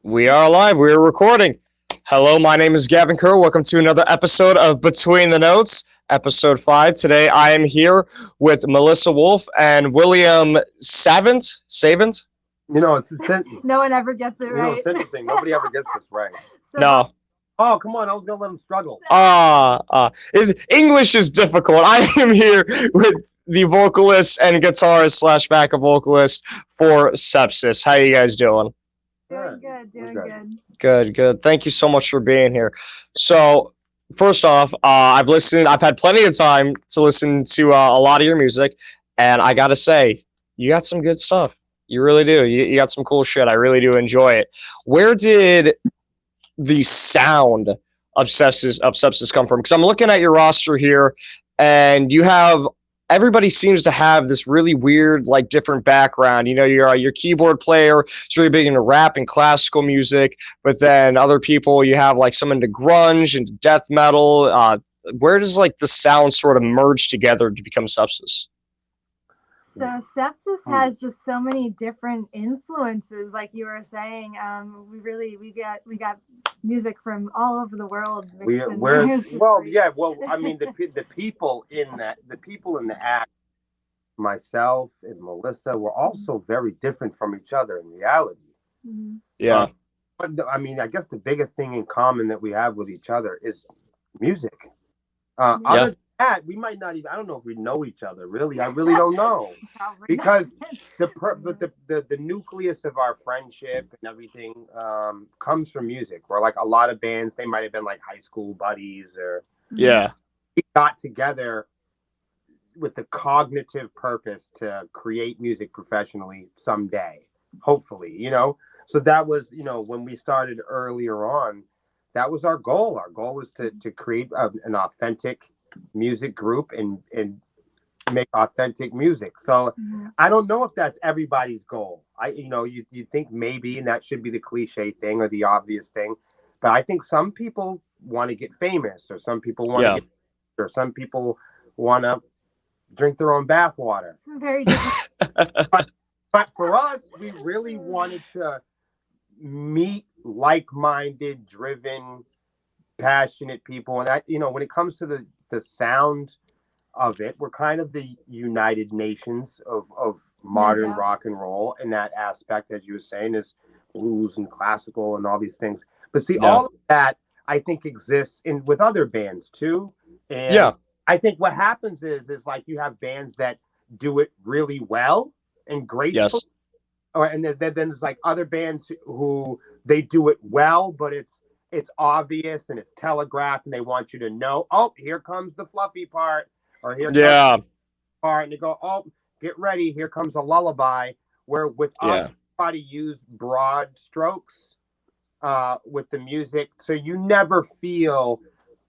We are live. We are recording. Hello, my name is Gavin Kerr. Welcome to another episode of Between the Notes, episode 5. Today I am here with Melissa Wolf and William Savant. Savant? No one ever gets it right. It's interesting. Nobody ever gets this right. No. Oh, come on. I was going to let him struggle. English is difficult. I am here with the vocalist and guitarist slash backup vocalist for Sepsiss. How you guys doing? Doing good. Good. Thank you so much for being here. So, first off, I've had plenty of time to listen to a lot of your music, and I gotta say, you got some good stuff. You really do. You got some cool shit. I really do enjoy it. Where did the sound of Sepsiss come from? Because I'm looking at your roster here, and everybody seems to have this really weird, like, different background. You know, your keyboard player is really big into rap and classical music, but then other people, you have like some into grunge and death metal. Where does like the sound sort of merge together to become Sepsiss? So Sepsiss has just so many different influences, like you were saying. We got music from all over the world. I mean, the people in the act, myself and Melissa, were also very different from each other in reality. Mm-hmm. Yeah. But I mean, I guess the biggest thing in common that we have with each other is music. Other than that, we might not even. I don't know if we know each other really. I really don't know because the nucleus of our friendship and everything comes from music. Where like a lot of bands, they might have been like high school buddies or we got together with the cognitive purpose to create music professionally someday, hopefully. You know, so that was when we started earlier on. That was our goal. Our goal was to create an authentic music group and make authentic music. So I don't know if that's everybody's goal. You think maybe, and that should be the cliche thing or the obvious thing, but I think some people want to get famous, or some people want to get, or some people want to drink their own bathwater. Very different. but for us, we really wanted to meet like-minded, driven, passionate people, and when it comes to the sound of it, we're kind of the United Nations of modern rock and roll in that aspect, as you were saying, is blues and classical and all these things. But see, all of that I think exists with other bands too. And I think what happens is like you have bands that do it really well and gracefully. And then there's like other bands who they do it well, but it's obvious and it's telegraphed, and they want you to know, oh, here comes the fluffy part, or here comes the part, and you go, oh, get ready, here comes a lullaby. Where with us, we try to use broad strokes with the music, so you never feel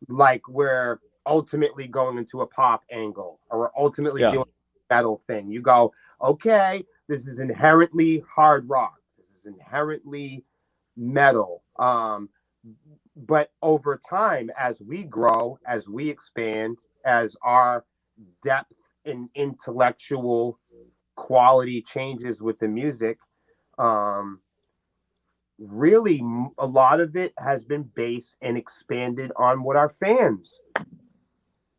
like we're ultimately going into a pop angle or we're ultimately doing a metal thing. You go, okay, this is inherently hard rock. This is inherently metal. But over time, as we grow, as we expand, as our depth and intellectual quality changes with the music, really a lot of it has been based and expanded on what our fans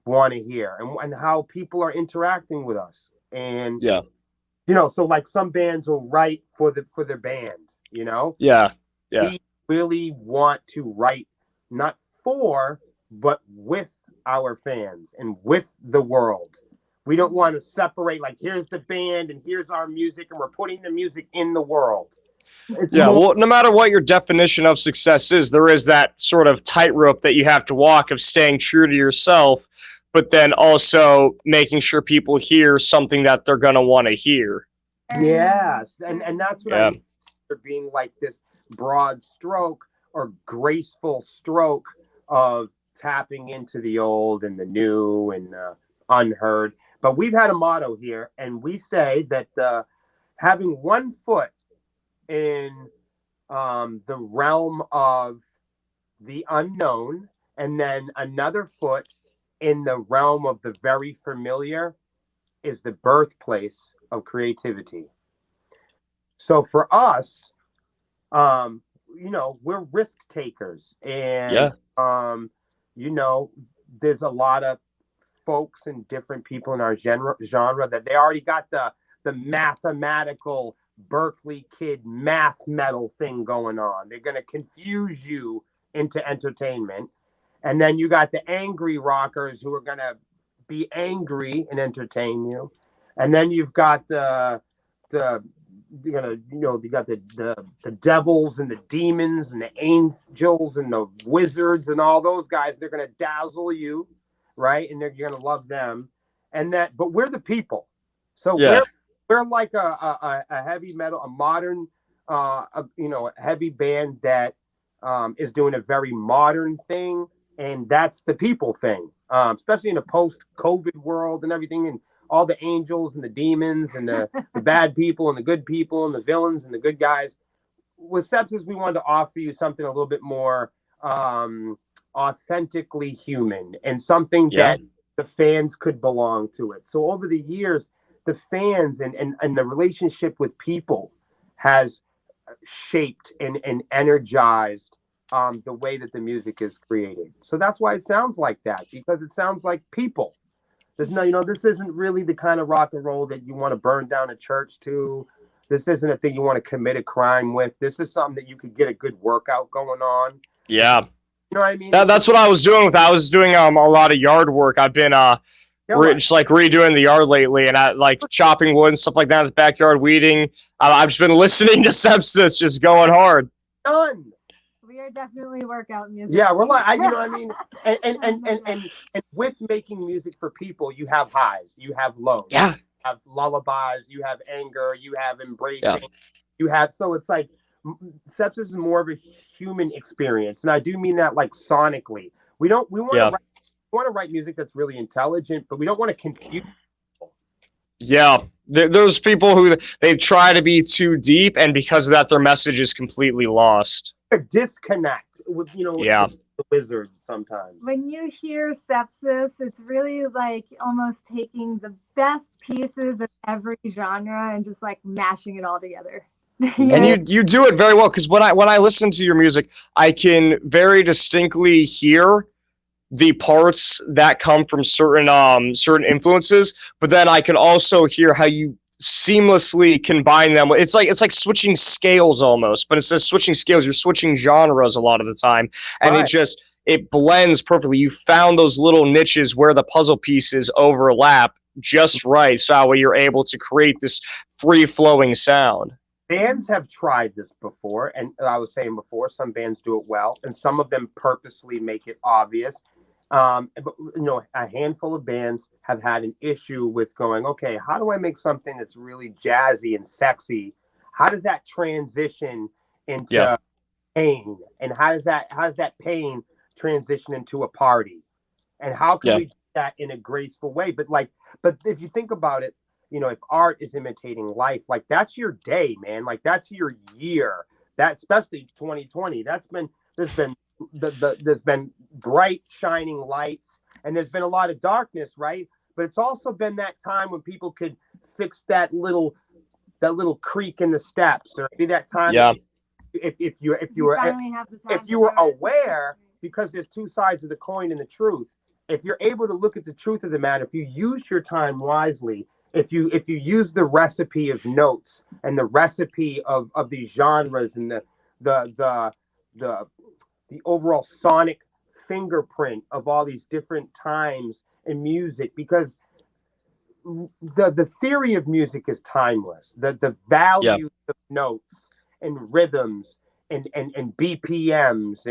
want to hear and how people are interacting with us. And so like some bands will write for their band, we really want to write not for, but with our fans and with the world. We don't want to separate, like, here's the band and here's our music and we're putting the music in the world. Well, no matter what your definition of success is, there is that sort of tightrope that you have to walk of staying true to yourself, but then also making sure people hear something that they're going to want to hear. Yes, and that's what I mean for being like this broad stroke or graceful stroke of tapping into the old and the new and unheard. But we've had a motto here, and we say that having one foot in the realm of the unknown and then another foot in the realm of the very familiar is the birthplace of creativity. So for us, we're risk takers, Yeah. and there's a lot of folks and different people in our genre that they already got the mathematical Berkeley kid math metal thing going on. They're going to confuse you into entertainment. And then you got the angry rockers who are going to be angry and entertain you. And then you've got you got the devils and the demons and the angels and the wizards and all those guys. They're going to dazzle you, right? And you're going to love them. But we're the people. So we're like a heavy metal, a modern, heavy band that is doing a very modern thing, and that's the people thing, especially in a post-COVID world and everything, and all the angels and the demons and the bad people and the good people and the villains and the good guys. With Sepsiss, we wanted to offer you something a little bit more authentically human and something that the fans could belong to it. So over the years, the fans and the relationship with people has shaped and energized the way that the music is created. So that's why it sounds like that, because it sounds like people. There's no, this isn't really the kind of rock and roll that you want to burn down a church to. This isn't a thing you want to commit a crime with. This is something that you could get a good workout going on. Yeah. You know what I mean? That's what I was doing. I was doing a lot of yard work. I've been just like redoing the yard lately, and I like chopping wood and stuff like that in the backyard, weeding. I've just been listening to Sepsiss, just going hard. Done. We are definitely workout music. Yeah, we're like, you know what I mean? And with making music for people, you have highs, you have lows. Yeah. You have lullabies, you have anger, you have embracing, you have, so it's like, Sepsiss is more of a human experience. And I do mean that like sonically. We want to write music that's really intelligent, but we don't want to confuse people. Yeah. Those people who they try to be too deep, and because of that, their message is completely lost. A disconnect with, the wizards sometimes. When you hear Sepsiss, it's really like almost taking the best pieces of every genre and just like mashing it all together. And you do it very well, because when I listen to your music, I can very distinctly hear the parts that come from certain influences, but then I can also hear how you seamlessly combine them. It's like switching scales almost, but instead of switching scales, you're switching genres a lot of the time, and it blends perfectly. You found those little niches where the puzzle pieces overlap just right, so that way you're able to create this free-flowing sound. Bands have tried this before, and I was saying before, some bands do it well, and some of them purposely make it obvious. But a handful of bands have had an issue with going, okay, how do I make something that's really jazzy and sexy? How does that transition into pain? And how does that pain transition into a party? And how can we do that in a graceful way? But if you think about it, if art is imitating life, like that's your day, man. Like that's your year. That, especially 2020, there's been bright shining lights, and there's been a lot of darkness, right? But it's also been that time when people could fix that little creak in the steps, or maybe that time if you were aware, because there's two sides of the coin and the truth. If you're able to look at the truth of the matter, if you use your time wisely, if you use the recipe of notes and the recipe of these genres and the overall sonic fingerprint of all these different times in music, because the theory of music is timeless. The value of notes and rhythms and BPMs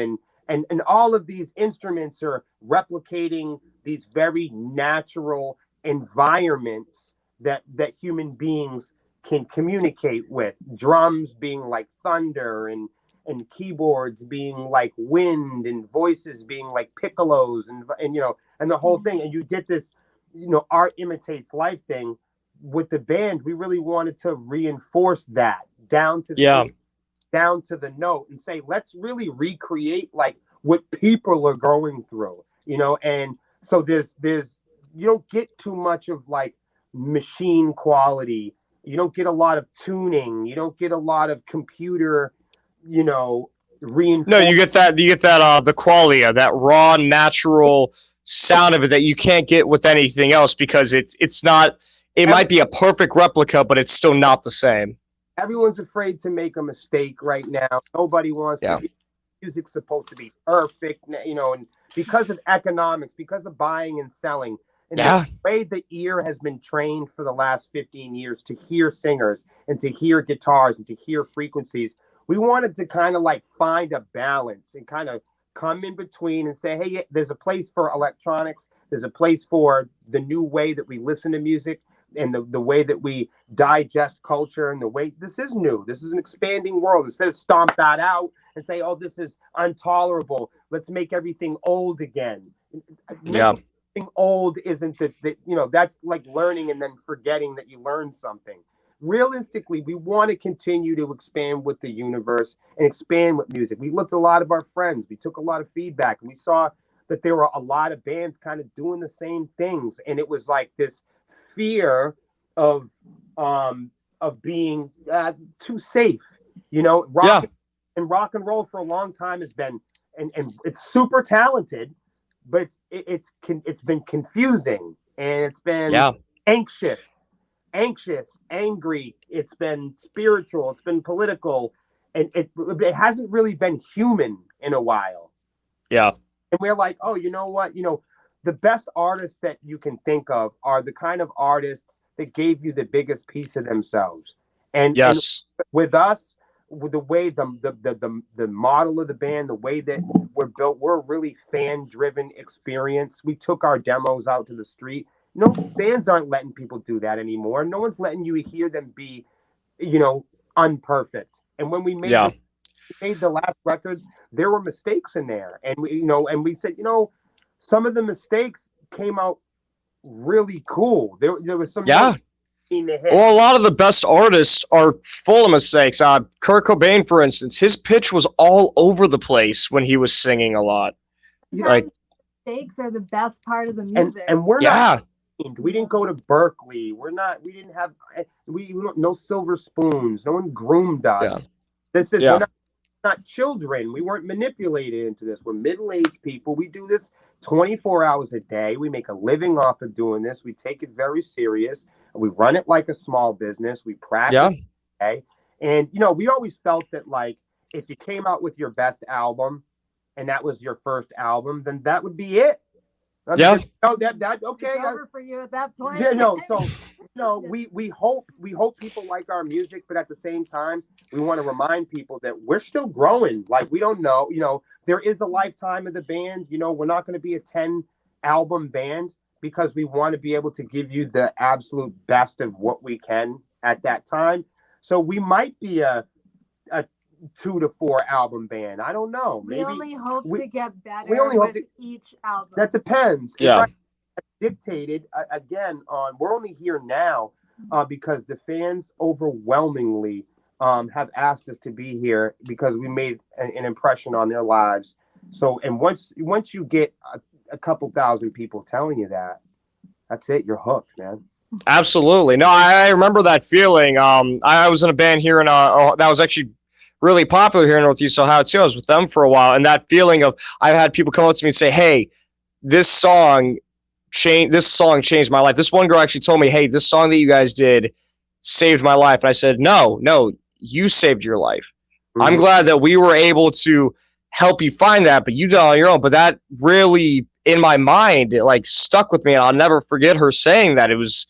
and all of these instruments are replicating these very natural environments that human beings can communicate with. Drums being like thunder, and keyboards being like wind, and voices being like piccolos, and the whole thing. And you get this, art imitates life thing. With the band, we really wanted to reinforce that down to the note, and say, let's really recreate like what people are going through, and so there's you don't get too much of like machine quality. You don't get a lot of tuning. You don't get a lot of computer, reinforce. No, you get that the qualia, that raw, natural sound of it that you can't get with anything else because it's not. It might be a perfect replica, but it's still not the same. Everyone's afraid to make a mistake right now. Nobody wants Yeah. to be. Music's supposed to be perfect, you know, and because of economics, because of buying and selling, and Yeah. the way the ear has been trained for the last 15 years to hear singers and to hear guitars and to hear frequencies, we wanted to kind of like find a balance and kind of come in between and say, hey, yeah, there's a place for electronics, there's a place for the new way that we listen to music and the way that we digest culture, and the way this is new. This is an expanding world. Instead of stomp that out and say, oh, this is intolerable, let's make everything old again. Yeah. Making everything old isn't that, you know, that's like learning and then forgetting that you learned something. Realistically, we want to continue to expand with the universe and expand with music. We looked at a lot of our friends, we took a lot of feedback, and we saw that there were a lot of bands kind of doing the same things, and it was like this fear of being too safe, you know. Rock and roll for a long time has been, and it's super talented, but it's been confusing, and it's been anxious, angry. It's been spiritual. It's been political, and it hasn't really been human in a while. Yeah. And we're like, oh, you know what? You know, the best artists that you can think of are the kind of artists that gave you the biggest piece of themselves. And, yes. and with us, with the way the model of the band, the way that we're built, we're a really fan-driven experience. We took our demos out to the street. No, bands aren't letting people do that anymore. No one's letting you hear them be, you know, unperfect. And when we made the last record, there were mistakes in there, and we said, you know, some of the mistakes came out really cool. There was some Well, a lot of the best artists are full of mistakes. Kurt Cobain, for instance, his pitch was all over the place when he was singing a lot. Like mistakes are the best part of the music. And we're not. We didn't go to Berkeley. We didn't have. No silver spoons. No one groomed us. This is we're not children. We weren't manipulated into this. We're middle-aged people. We do this 24 hours a day. We make a living off of doing this. We take it very serious. We run it like a small business. We practice. Okay. And, you know, we always felt that, like, if you came out with your best album and that was your first album, then that would be it. I mean, okay. It's over for you at that point. Yeah, no. So, no, we hope people like our music, but at the same time, we want to remind people that we're still growing. Like, we don't know, you know, there is a lifetime of the band. You know, we're not going to be a 10-album band because we want to be able to give you the absolute best of what we can at that time. So we might be a 2 to 4 album band. I don't know. Maybe we only hope to get better with each album. That depends. Yeah. Dictated again on, we're only here now because the fans overwhelmingly have asked us to be here because we made an impression on their lives. So, and once you get a couple thousand people telling you that, that's it. You're hooked, man. Absolutely. No, I remember that feeling. I was in a band here in that was actually really popular here in Northeast Ohio too. I was with them for a while, and that feeling of, I've had people come up to me and say, "Hey, this song changed my life." This one girl actually told me, "Hey, this song that you guys did saved my life." And I said, No, you saved your life. Mm-hmm. I'm glad that we were able to help you find that, but you did it on your own. But that really, in my mind, it like stuck with me, and I'll never forget her saying that. It was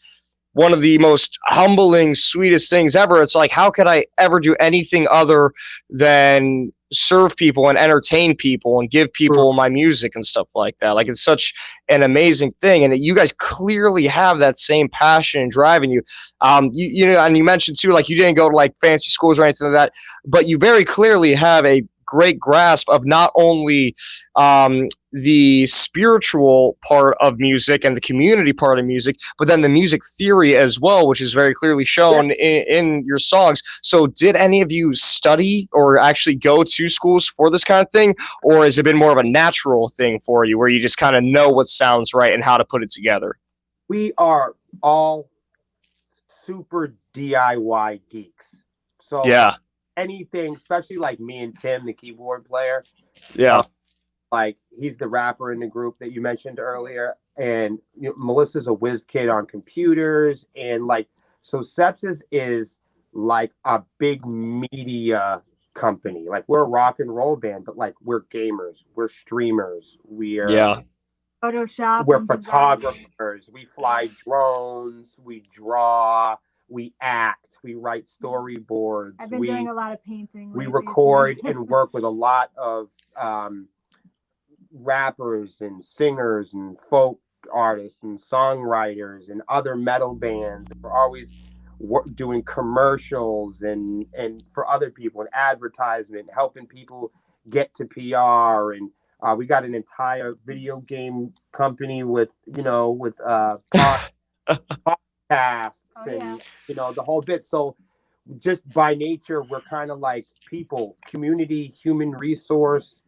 one of the most humbling, sweetest things ever. It's like, how could I ever do anything other than serve people and entertain people and give people my music and stuff like that? Like, it's such an amazing thing, and you guys clearly have that same passion and drive in you. You know, and you mentioned too, like, you didn't go to like fancy schools or anything like that, but you very clearly have a great grasp of not only the spiritual part of music and the community part of music, but then the music theory as well, which is very clearly shown in your songs. So did any of you study or actually go to schools for this kind of thing, or has it been more of a natural thing for you where you just kind of know what sounds right and how to put it together? We are all super DIY geeks. So anything, especially like me and Tim, the keyboard player. Yeah. Like he's the rapper in the group that you mentioned earlier, and Melissa's a whiz kid on computers, and like so Sepsiss is like a big media company. Like we're a rock and roll band, but like we're gamers, we're streamers, Yeah. Photoshop. we're and design. photographers, we fly drones, we draw, we act, we write storyboards. I've been doing a lot of painting. We lately, record too. and work with a lot of rappers and singers and folk artists and songwriters and other metal bands. We're always doing commercials and for other people and advertisement, helping people get to PR. And we got an entire video game company with podcasts and the whole bit. So just by nature, we're kind of like people, community, human resource,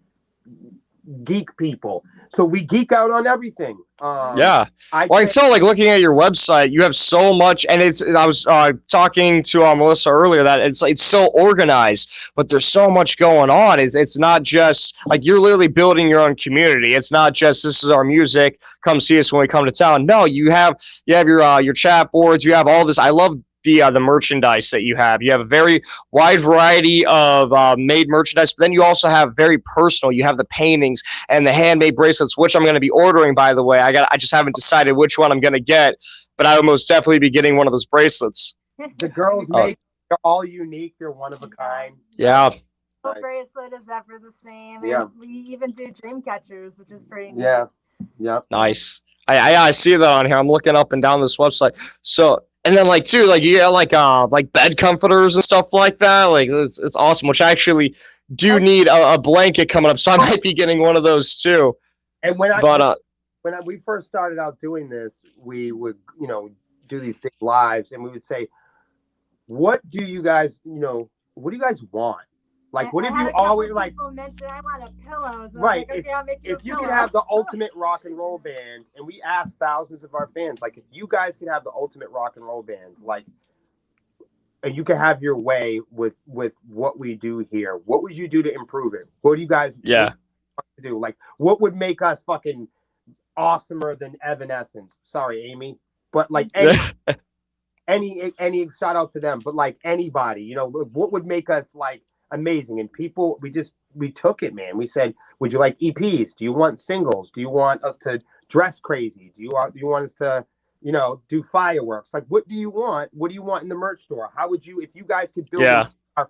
geek people. So we geek out on everything. Yeah. I can tell, like, looking at your website, you have so much, and I was talking to Melissa earlier that it's so organized, but there's so much going on. It's not just like you're literally building your own community. It's not just this is our music, come see us when we come to town. No, you have your chat boards, you have all this. I love the merchandise that you have. You have a very wide variety of made merchandise, but then you also have very personal. You have the paintings and the handmade bracelets, which I'm going to be ordering, by the way. I just haven't decided which one I'm going to get, but I will most definitely be getting one of those bracelets. The girls they're all unique. They're one of a kind. Yeah. The bracelet is ever the same. Yeah. And we even do dream catchers, which is pretty neat. Yeah. Yeah. Nice. I see that on here. I'm looking up and down this website. So, and then like too, like you got like bed comforters and stuff like that. Like it's awesome. Which I actually do need a blanket coming up, so I might be getting one of those too. And when we first started out doing this, we would do these big lives, and we would say, "What do you guys what do you guys want? Like, what have you always like?" People mention I want a pillow. So right. Like, okay, I'll make you if you pillow. could have the ultimate rock and roll band, and we asked thousands of our fans, like, if you guys could have the ultimate rock and roll band, like, and you could have your way with what we do here, what would you do to improve it? What do you guys want to do? Like, what would make us fucking awesomer than Evanescence? Sorry, Amy, but like any shout out to them, but like anybody, what would make us like amazing? And people, we took it, man. We said, would you like EPs? Do you want singles? Do you want us to dress crazy? Do you want us to do fireworks? Like, what do you want? What do you want in the merch store? How would you, if you guys could build it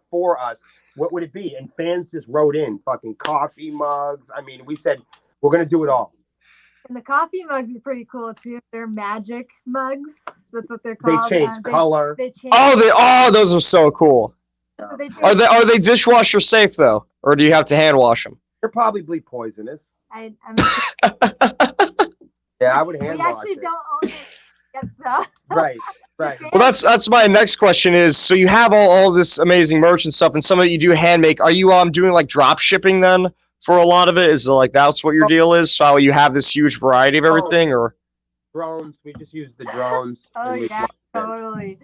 for us, what would it be? And fans just wrote in fucking coffee mugs. I mean, we said we're gonna do it all. And the coffee mugs are pretty cool too. They're magic mugs. That's what they're called. They change color. They change. Those are so cool. So they Are they dishwasher safe though, or do you have to hand wash them? They're probably poisonous. I Yeah, I would hand we wash actually it. don't own it. Yet, so. Right. Well, that's my next question is, so you have all this amazing merch and stuff, and some of it you do hand make. Are you doing like drop shipping then for a lot of it? Is it like that's what your deal is? So you have this huge variety of everything, or drones? We just use the drones. Oh yeah, totally.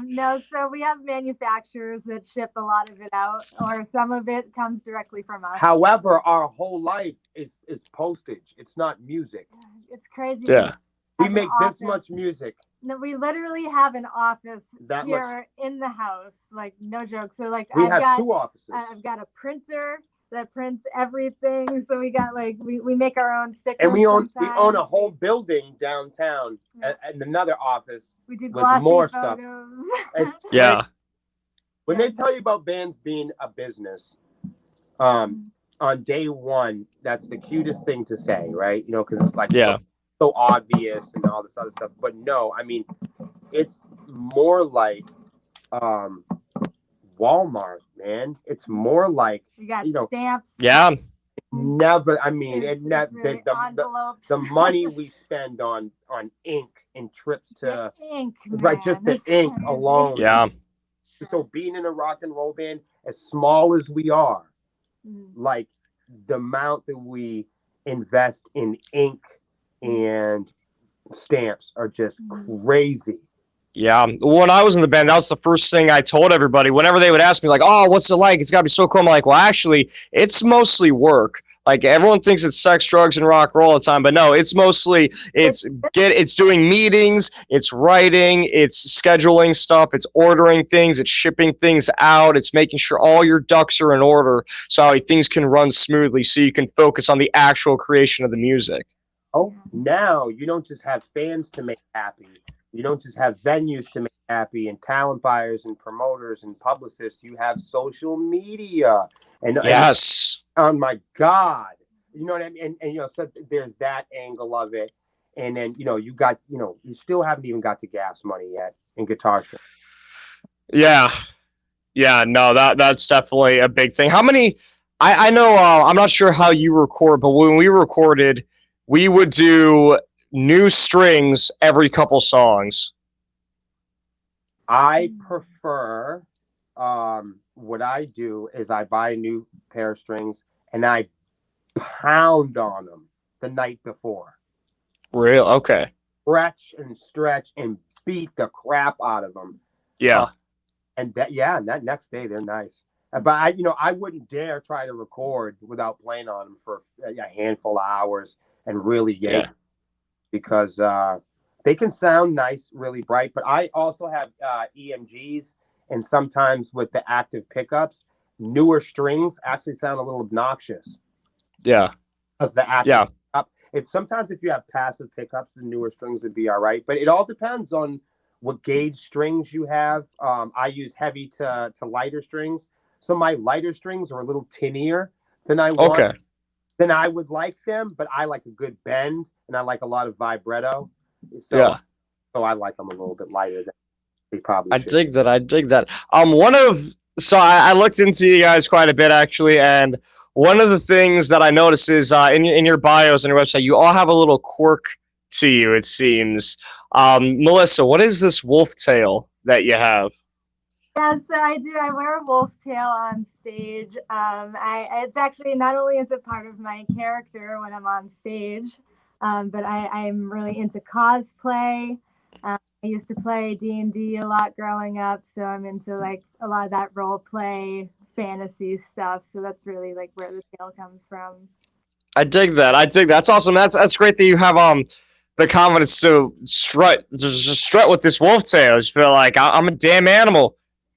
No, so we have manufacturers that ship a lot of it out, or some of it comes directly from us. However, our whole life is postage. It's not music. It's crazy. Yeah. We make this much music. No, we literally have an office That here in the house. Like, no joke. So like we have two offices. I've got a printer that prints everything. So we got like we make our own stickers. And we own sometimes. a whole building downtown and another office. We do with glossy more photos. Stuff. yeah. When they tell you about bands being a business, on day one, that's the cutest thing to say, right? Because it's like so obvious and all this other stuff. But no, I mean, it's more like Walmart, man. It's more like we got stamps. Yeah. Never. I mean, really the money we spend on ink and trips to ink, right, just the ink alone. Yeah. So being in a rock and roll band, as small as we are, like the amount that we invest in ink and stamps are just crazy. Yeah. When I was in the band, that was the first thing I told everybody. Whenever they would ask me, like, "Oh, what's it like? It's got to be so cool." I'm like, "Well, actually, it's mostly work." Like everyone thinks it's sex, drugs, and rock and roll all the time, but no, it's mostly it's doing meetings, it's writing, it's scheduling stuff, it's ordering things, it's shipping things out, it's making sure all your ducks are in order so things can run smoothly, so you can focus on the actual creation of the music. Oh, now you don't just have fans to make happy. You don't just have venues to make happy and talent buyers and promoters and publicists. You have social media. And Yes. oh my God. You know what I mean? And so there's that angle of it. And then, you got, you still haven't even got to gas money yet in guitar strings. Yeah. Yeah, no, that's definitely a big thing. How many? I know. I'm not sure how you record, but when we recorded, we would do new strings every couple songs. I prefer, what I do is I buy a new pair of strings and I pound on them the night before. Real? Okay. Stretch and beat the crap out of them. Yeah. And that next day they're nice. But I wouldn't dare try to record without playing on them for a handful of hours and really yank because they can sound nice, really bright. But I also have EMGs, and sometimes with the active pickups, newer strings actually sound a little obnoxious. Yeah. Because the active pickup, if you have passive pickups, the newer strings would be all right. But it all depends on what gauge strings you have. I use heavy to lighter strings. So my lighter strings are a little tinnier than I want. Okay. Then I would like them, but I like a good bend and I like a lot of vibrato. So I like them a little bit lighter than they probably should. dig that. I dig that. I looked into you guys quite a bit actually, and one of the things that I noticed is in your bios on your website, you all have a little quirk to you. It seems. Melissa, what is this wolf tail that you have? Yeah, so I do. I wear a wolf tail on stage. It's actually not only is it part of my character when I'm on stage, but I'm really into cosplay. I used to play D&D a lot growing up, so I'm into like a lot of that role play fantasy stuff. So that's really like where the tail comes from. I dig that. That's awesome. That's great that you have the confidence to just strut with this wolf tail. Just feel like I'm a damn animal.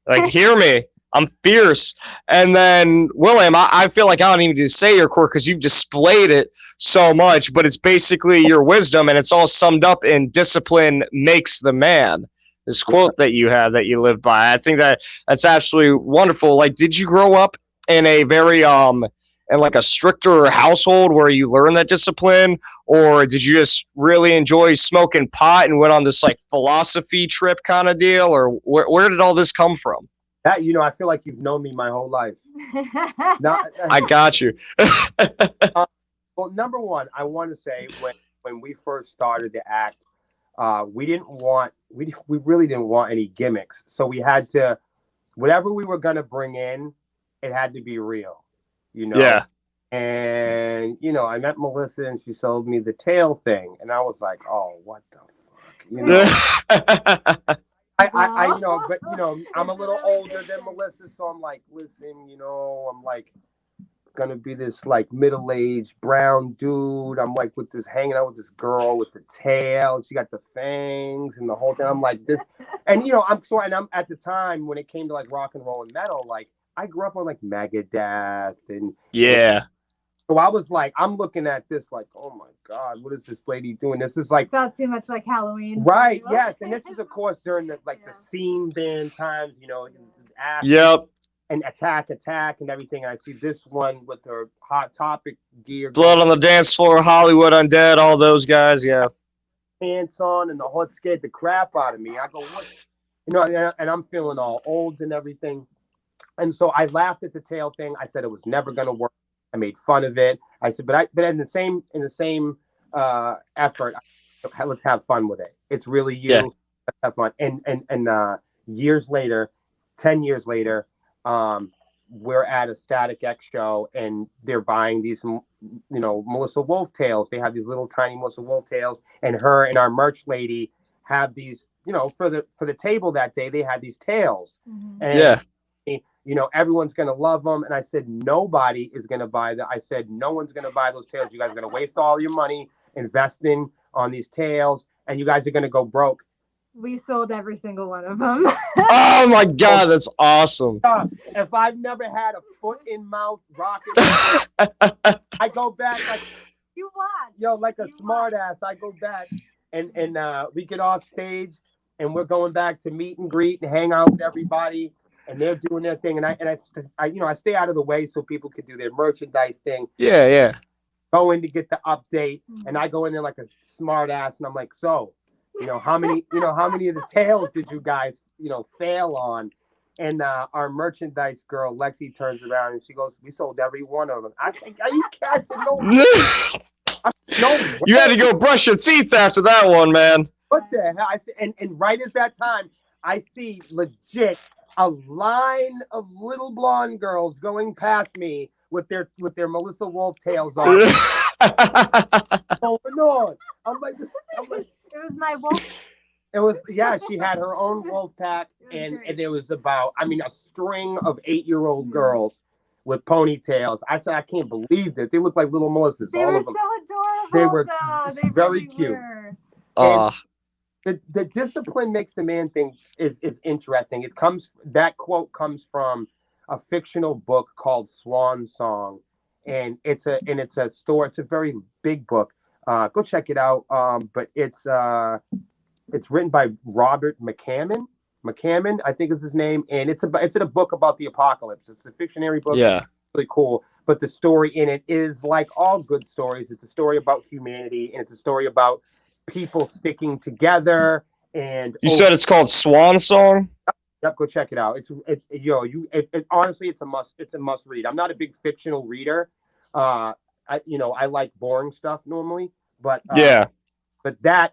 Like hear me. I'm fierce. And then William, I feel like I don't even need to say your core because you've displayed it so much, but it's basically your wisdom, and it's all summed up in discipline makes the man. This quote that you have that you live by. I think that's absolutely wonderful. Like, did you grow up in a very in like a stricter household where you learn that discipline, or did you just really enjoy smoking pot and went on this like philosophy trip kind of deal, or where did all this come from? That I feel like you've known me my whole life. I got you. Well, number one, I want to say when we first started the act, we really didn't want any gimmicks. So we had to, whatever we were gonna bring in, it had to be real. Yeah. And I met Melissa and she sold me the tail thing, and I was like, oh, what the fuck, but I'm a little older than Melissa, so I'm like, listen, I'm like gonna be this like middle-aged brown dude. I'm like with this hanging out with this girl with the tail, and she got the fangs and the whole thing. I'm like this, and I'm at the time when it came to like rock and roll and metal, like I grew up on like Megadeth and so I was like, I'm looking at this like, oh my God, what is this lady doing? This is like felt too much like Halloween. Right, yes. And this is of course during the the scene band times, Yep. And attack and everything. I see this one with her Hot Topic gear. Blood on the Dance Floor, Hollywood Undead, all those guys, yeah. Pants on, and the whole scared the crap out of me. I go, what? And I'm feeling all old and everything. And so I laughed at the tail thing. I said it was never going to work. I made fun of it. I said, but in the same effort, let's have fun with it. It's really you. Yeah. Let's have fun. And years later, 10 years later, we're at a Static X show, and they're buying these, Melissa Wolf tails. They have these little tiny Melissa Wolf tails, and her and our merch lady have these, for the table that day, they had these tails. And Yeah. everyone's gonna love them. And I said, nobody is gonna buy that. I said, no one's gonna buy those tails. You guys are gonna waste all your money investing on these tails, and you guys are gonna go broke. We sold every single one of them. Oh my God, that's awesome. If I've never had a foot in mouth rocket, I go back like You watch. Yo, like a smart ass. I go back and we get off stage and we're going back to meet and greet and hang out with everybody, and they're doing their thing, and I stay out of the way so people can do their merchandise thing. Yeah, yeah. Go in to get the update, and I go in there like a smart ass, and I'm like, so, how many of the tails did you guys, fail on? And our merchandise girl, Lexi, turns around and she goes, we sold every one of them. I said, are you kidding? I said, no. No. You had to go brush your teeth after that one, man. What the hell? I said, and right at that time, I see legit a line of little blonde girls going past me with their Melissa Wolf tails on. Going on. I'm like, it was my wolf. It was, yeah, she had her own wolf pack, and there was about, a string of 8-year-old girls with ponytails. I said, I can't believe that. They look like little Melissas. They all were of them. so adorable. They were They very really cute. were. The discipline makes the man thing is interesting. That quote comes from a fictional book called Swan Song, and it's a story. It's a very big book. Go check it out. But it's written by Robert McCammon. McCammon, I think is his name, and it's a book about the apocalypse. It's a fictionary book. Yeah, it's really cool. But the story in it is like all good stories. It's a story about humanity, and it's a story about people sticking together. And you said it's called Swan Song. Yep, go check it out. Honestly, it's a must read. I'm not a big fictional reader. I like boring stuff normally, but Yeah. But that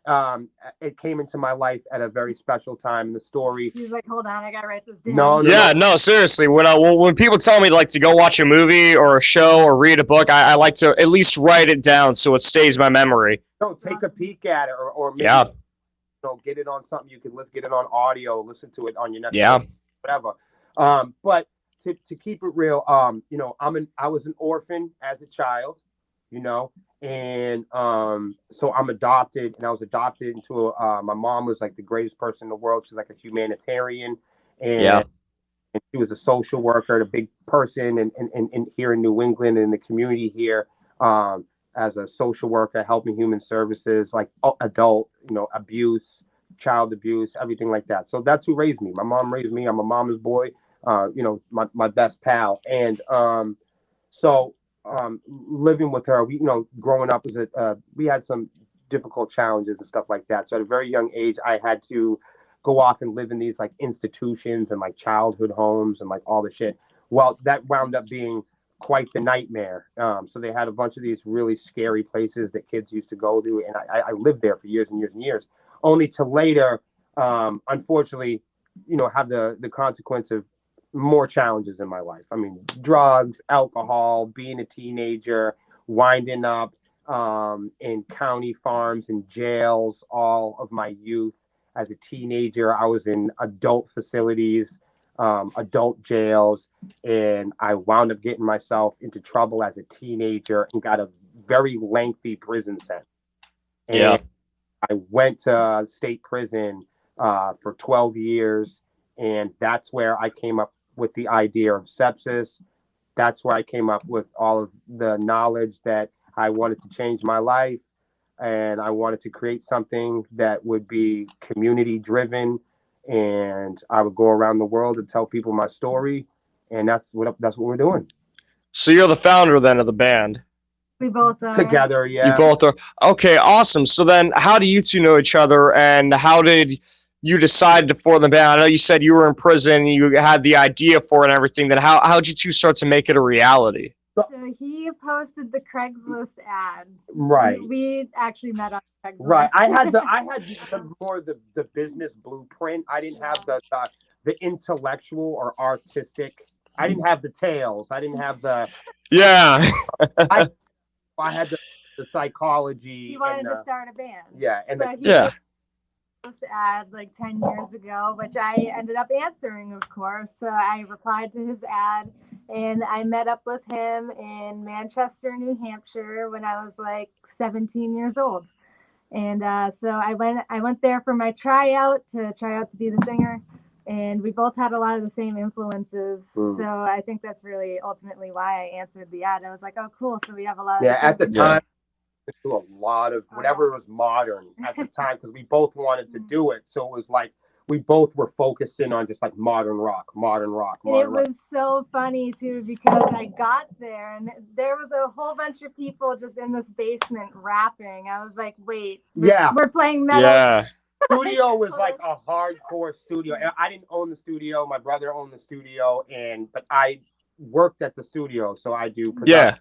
it came into my life at a very special time. The story. He's like, hold on, I gotta write this down. No. Yeah, no, seriously. When people tell me to go watch a movie or a show or read a book, I like to at least write it down so it stays in my memory. No, take a peek at it, or maybe, Yeah. Get it on something you can get it on audio, listen to it on your Netflix, Yeah. whatever. But to keep it real, I was an orphan as a child, and so I'm adopted, and I was adopted into my mom was like the greatest person in the world. She's like a humanitarian, and she was a social worker, a big person, and here in New England, in the community here, as a social worker, helping human services, like adult, abuse, child abuse, everything like that. So that's who raised me. My mom raised me. I'm a mama's boy, my best pal. And so living with her, growing up we had some difficult challenges and stuff like that. So at a very young age, I had to go off and live in these like institutions and like childhood homes and like all the shit. Well, that wound up being quite the nightmare. So they had a bunch of these really scary places that kids used to go to, and I lived there for years and years and years, only to later, unfortunately, have the consequence of more challenges in my life. I mean, drugs, alcohol, being a teenager, winding up in county farms and jails all of my youth. As a teenager, I was in adult facilities, adult jails, and I wound up getting myself into trouble as a teenager and got a very lengthy prison sentence. And I went to state prison for 12 years, and that's where I came up with the idea of Sepsiss. That's where I came up with all of the knowledge that I wanted to change my life, and I wanted to create something that would be community driven, and I would go around the world and tell people my story, and that's what we're doing. So you're the founder then of the band? We both are. Together, yeah. You both are. Okay, awesome. So then how do you two know each other, and how did you decide to form the band? I know you said you were in prison, you had the idea for it and everything. Then how'd you two start to make it a reality? So he posted the Craigslist ad. Right. We actually met on Craigslist. Right. I had the business blueprint. I didn't have the intellectual or artistic. I didn't have the tales. I didn't have the. Yeah. I had the psychology. He wanted to start a band. Yeah, and so post ad like 10 years ago, which I ended up answering, of course. So I replied to his ad, and I met up with him in Manchester, New Hampshire, when I was like 17 years old. And so I went there for my tryout to be the singer, and we both had a lot of the same influences. So I think that's really ultimately why I answered the ad. I was like, oh, cool. So we have a lot of at the time. Do a lot of whatever was modern at the time because we both wanted to do it. So it was like we both were focused in on just like modern rock. It was so funny too because I got there and there was a whole bunch of people just in this basement rapping. I was like, wait, we're playing metal. Yeah. Studio was like a hardcore studio. I didn't own the studio. My brother owned the studio, but I worked at the studio, so I do production.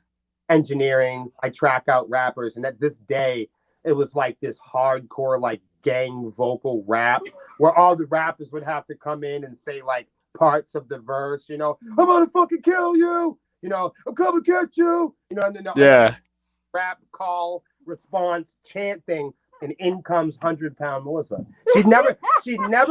Engineering, I track out rappers, and at this day it was like this hardcore like gang vocal rap where all the rappers would have to come in and say like parts of the verse, I'm gonna fucking kill you, I'm coming to get you, and then rap call response chant thing, and in comes 100-pound Melissa. She'd never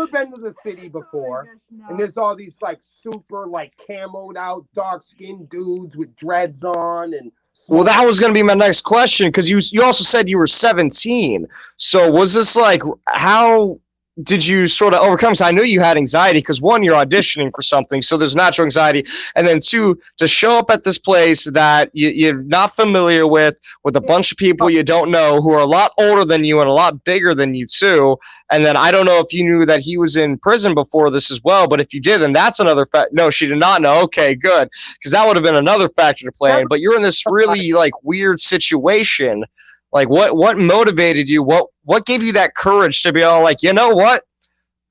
been to the city before. And there's all these like super like camoed out dark skinned dudes with dreads on and well, that was going to be my next question because you also said you were 17. So was this like, how did you sort of overcome? So I knew you had anxiety because one, you're auditioning for something, so there's natural anxiety, and then two, to show up at this place that you're not familiar with a bunch of people you don't know who are a lot older than you and a lot bigger than you too. And then I don't know if you knew that he was in prison before this as well, but if you did, then that's another fact. No, she did not know. Okay, good, because that would have been another factor to play in. But you're in this really like weird situation. Like what motivated you? What gave you that courage to be all like, you know what?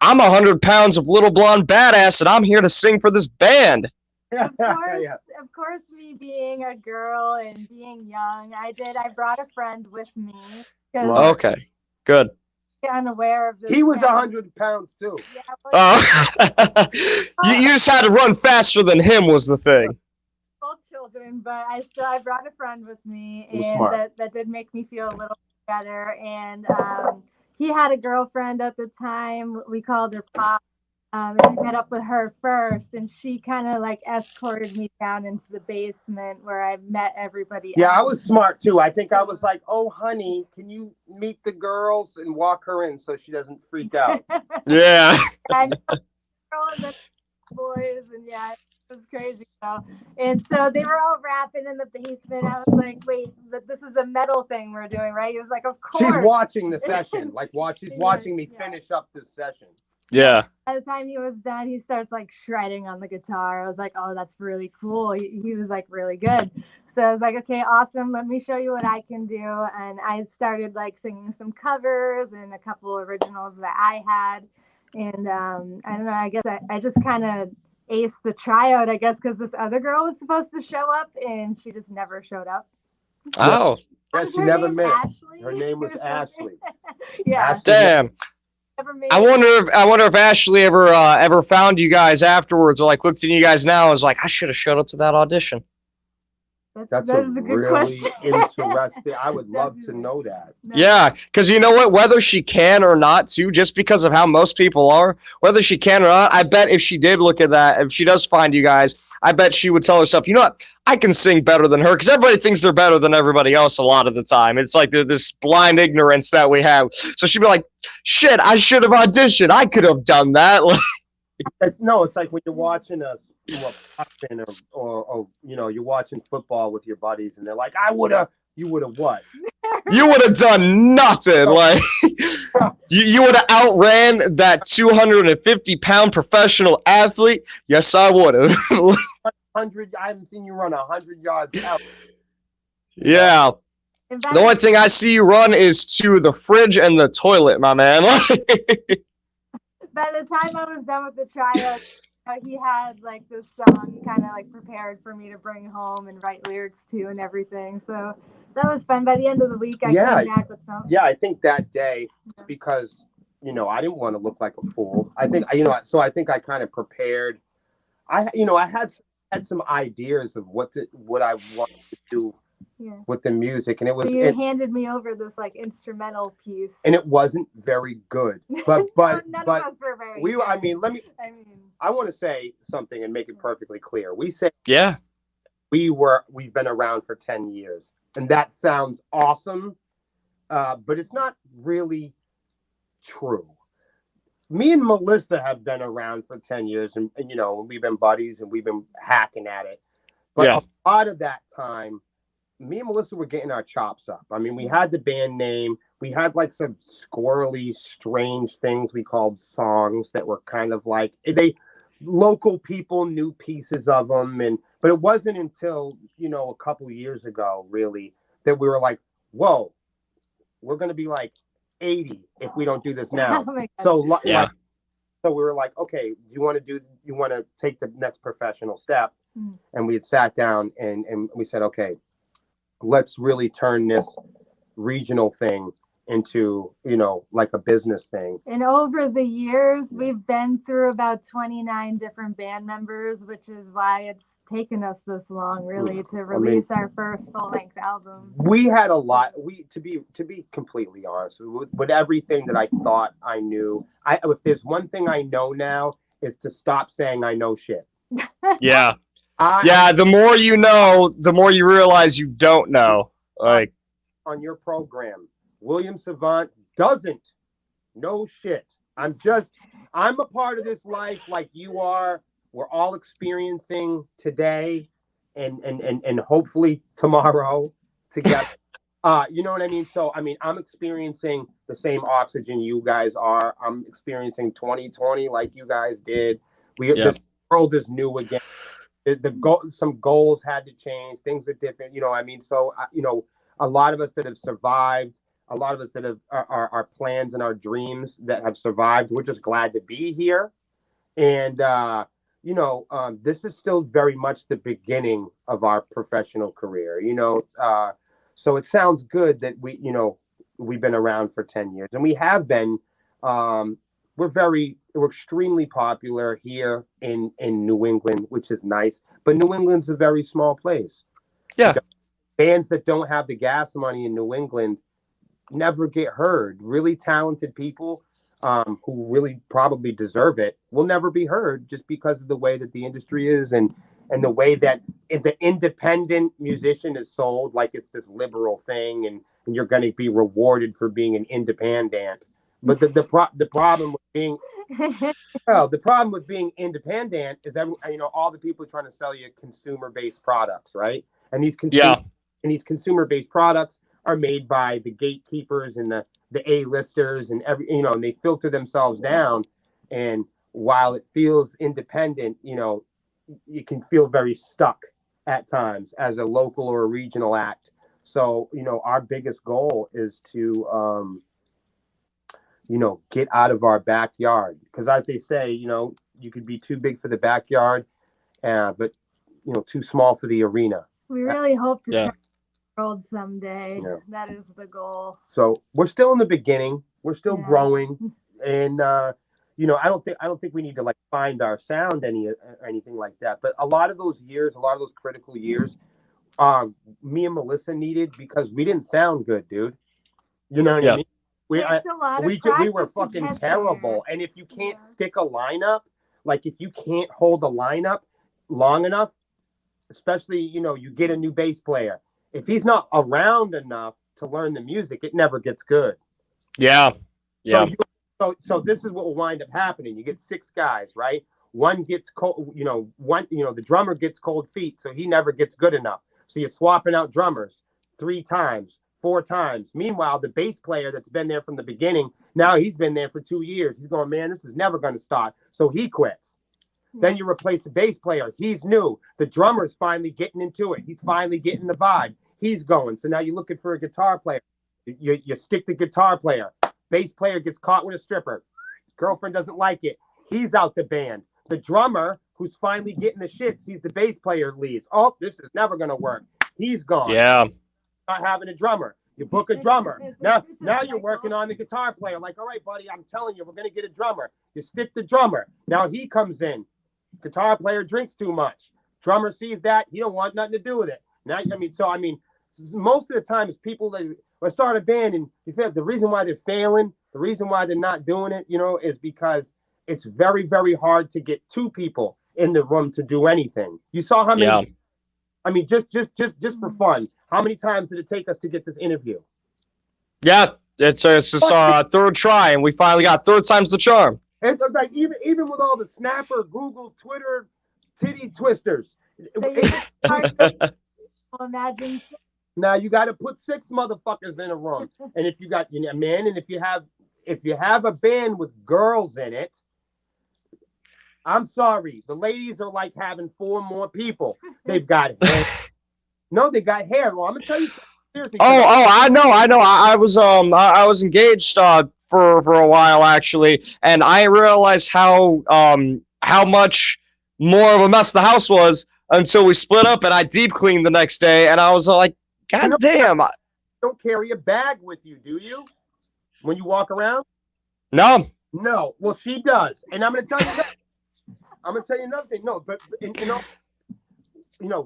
I'm 100 pounds of little blonde badass, and I'm here to sing for this band. Of course, me being a girl and being young, I brought a friend with me. Okay, good. Unaware of this. He was 100 pounds too. Yeah, you just had to run faster than him was the thing. Children, but I brought a friend with me, and that did make me feel a little better. And he had a girlfriend at the time. We called her Pop. And we met up with her first, and she kind of like escorted me down into the basement where I met everybody else. I was smart too. I think I was like, oh honey, can you meet the girls and walk her in so she doesn't freak out? Yeah. And girl and the boys, and it was crazy, And so they were all rapping in the basement. I was like, wait, this is a metal thing we're doing, right? He was like, of course. She's watching the session. She's watching me finish up this session. Yeah. By the time he was done, he starts like shredding on the guitar. I was like, oh, that's really cool. He was like really good. So I was like, okay, awesome. Let me show you what I can do. And I started like singing some covers and a couple originals that I had. And I don't know, I guess I just kind of aced the tryout, I guess, because this other girl was supposed to show up and she just never showed up. Oh. Yeah, she never met. Her name was Ashley. Yeah. Damn. I wonder if Ashley ever found you guys afterwards, or like looked at you guys now and was like, I should have showed up to that audition. That is a good question. Interesting. I would love to know that. Yeah, because you know what? Whether she can or not, too, just because of how most people are, whether she can or not, I bet if she did look at that, if she does find you guys, I bet she would tell herself, you know what? I can sing better than her, because everybody thinks they're better than everybody else a lot of the time. It's like this blind ignorance that we have. So she'd be like, shit, I should have auditioned. I could have done that. It's like when you're watching boxing or you're watching football with your buddies and they're like, you would have what? You would have done nothing. Like you would have outran that 250-pound professional athlete. Yes, I would have. 100. I haven't seen you run 100 yards out. Yeah. The only thing I see you run is to the fridge and the toilet, my man. By the time I was done with the tryout, he had like this song kind of like prepared for me to bring home and write lyrics to and everything. So that was fun. By the end of the week, I came back with something. Yeah, I think that day, because I didn't want to look like a fool. I think so I think I kind of prepared. I had some ideas of what I wanted to do with the music, and it was. So you handed me over this like instrumental piece, and it wasn't very good. But none but of us were very we. good. I mean, I want to say something and make it perfectly clear. We say Yeah. we've been around for 10 years, and that sounds awesome, but it's not really true. Me and Melissa have been around for 10 years, and we've been buddies and we've been hacking at it. But Yeah. a lot of that time, me and Melissa were getting our chops up. I mean, we had the band name. We had like some squirrely, strange things we called songs that were kind of like local people knew pieces of them, but it wasn't until a couple years ago really that we were like, whoa, we're gonna be like 80 if we don't do this now. Oh my God. So Yeah. so we were like, okay, you want to take the next professional step? Mm. And we had sat down and we said, okay, let's really turn this regional thing into, like a business thing. And over the years, we've been through about 29 different band members, which is why it's taken us this long, really, to release our first full-length album. We had a lot. To be completely honest, with everything that I thought I knew, if there's one thing I know now is to stop saying I know shit. Yeah. Yeah. The more you know, the more you realize you don't know. Like on your program, William Savant doesn't know shit. I'm a part of this life like you are. We're all experiencing today and hopefully tomorrow together. You know what I mean? So, I mean, I'm experiencing the same oxygen you guys are. I'm experiencing 2020 like you guys did. This world is new again. Some goals had to change. Things are different. You know what I mean? So, a lot of us that have survived, a lot of us that have our plans and our dreams that have survived, we're just glad to be here. And, this is still very much the beginning of our professional career, so it sounds good that we've been around for 10 years, and we have been. We're extremely popular here in New England, which is nice, but New England's a very small place. Yeah. Bands that don't have the gas money in New England never get heard. Really talented people who really probably deserve it will never be heard just because of the way that the industry is and the way that the independent musician is sold like it's this liberal thing and you're going to be rewarded for being an independent. But the problem with being independent is that all the people are trying to sell you consumer-based products, right? And these consumer-based products are made by the gatekeepers and the A-listers and and they filter themselves down. And while it feels independent, you can feel very stuck at times as a local or a regional act. So, our biggest goal is to, get out of our backyard. Because as they say, you could be too big for the backyard, but, too small for the arena. We really hope to travel the world someday. Yeah. That is the goal. So we're still in the beginning. We're still growing. And, I don't think we need to like find our sound anything like that. But a lot of those critical years, me and Melissa needed because we didn't sound good, dude. You know what I mean? We were fucking terrible. And if you can't stick a lineup, like if you can't hold a lineup long enough, especially, you get a new bass player. If he's not around enough to learn the music, it never gets good. Yeah. Yeah. So this is what will wind up happening. You get 6 guys, right? One gets cold, the drummer gets cold feet, so he never gets good enough. So you're swapping out drummers 3 times, 4 times. Meanwhile, the bass player that's been there from the beginning, now he's been there for 2 years. He's going, man, this is never going to start. So he quits. Then you replace the bass player. He's new. The drummer's finally getting into it. He's finally getting the vibe. He's going. So now you're looking for a guitar player. You stick the guitar player. Bass player gets caught with a stripper. Girlfriend doesn't like it. He's out the band. The drummer, who's finally getting the shit, sees the bass player leaves. Oh, this is never going to work. He's gone. Yeah. Not having a drummer. You book a drummer. Now you're working on the guitar player. Like, all right, buddy, I'm telling you, we're going to get a drummer. You stick the drummer. Now he comes in. Guitar player drinks too much. Drummer sees that. He don't want nothing to do with it. Now, most of the time it's people that start a band, and you feel the reason why they're failing, the reason why they're not doing it, is because it's very, very hard to get two people in the room to do anything. You saw how many? Yeah. I mean, just for fun, how many times did it take us to get this interview? Yeah, it's our third try, and we finally got third time's the charm. It's like even with all the Snapper, Google, Twitter, titty twisters. So you imagine. Now you got to put 6 motherfuckers in a room, and if you got a man, and if you have a band with girls in it, I'm sorry, the ladies are like having 4 more people. They've got hair. No, they got hair. Well, I'm gonna tell you seriously. I know. I was engaged for a while actually, and I realized how much more of a mess the house was until we split up, and I deep cleaned the next day, and I was like, God damn. You don't carry a bag with you, do you? When you walk around? No. No. Well, she does, and I'm gonna tell you that. I'm gonna tell you another thing. No, but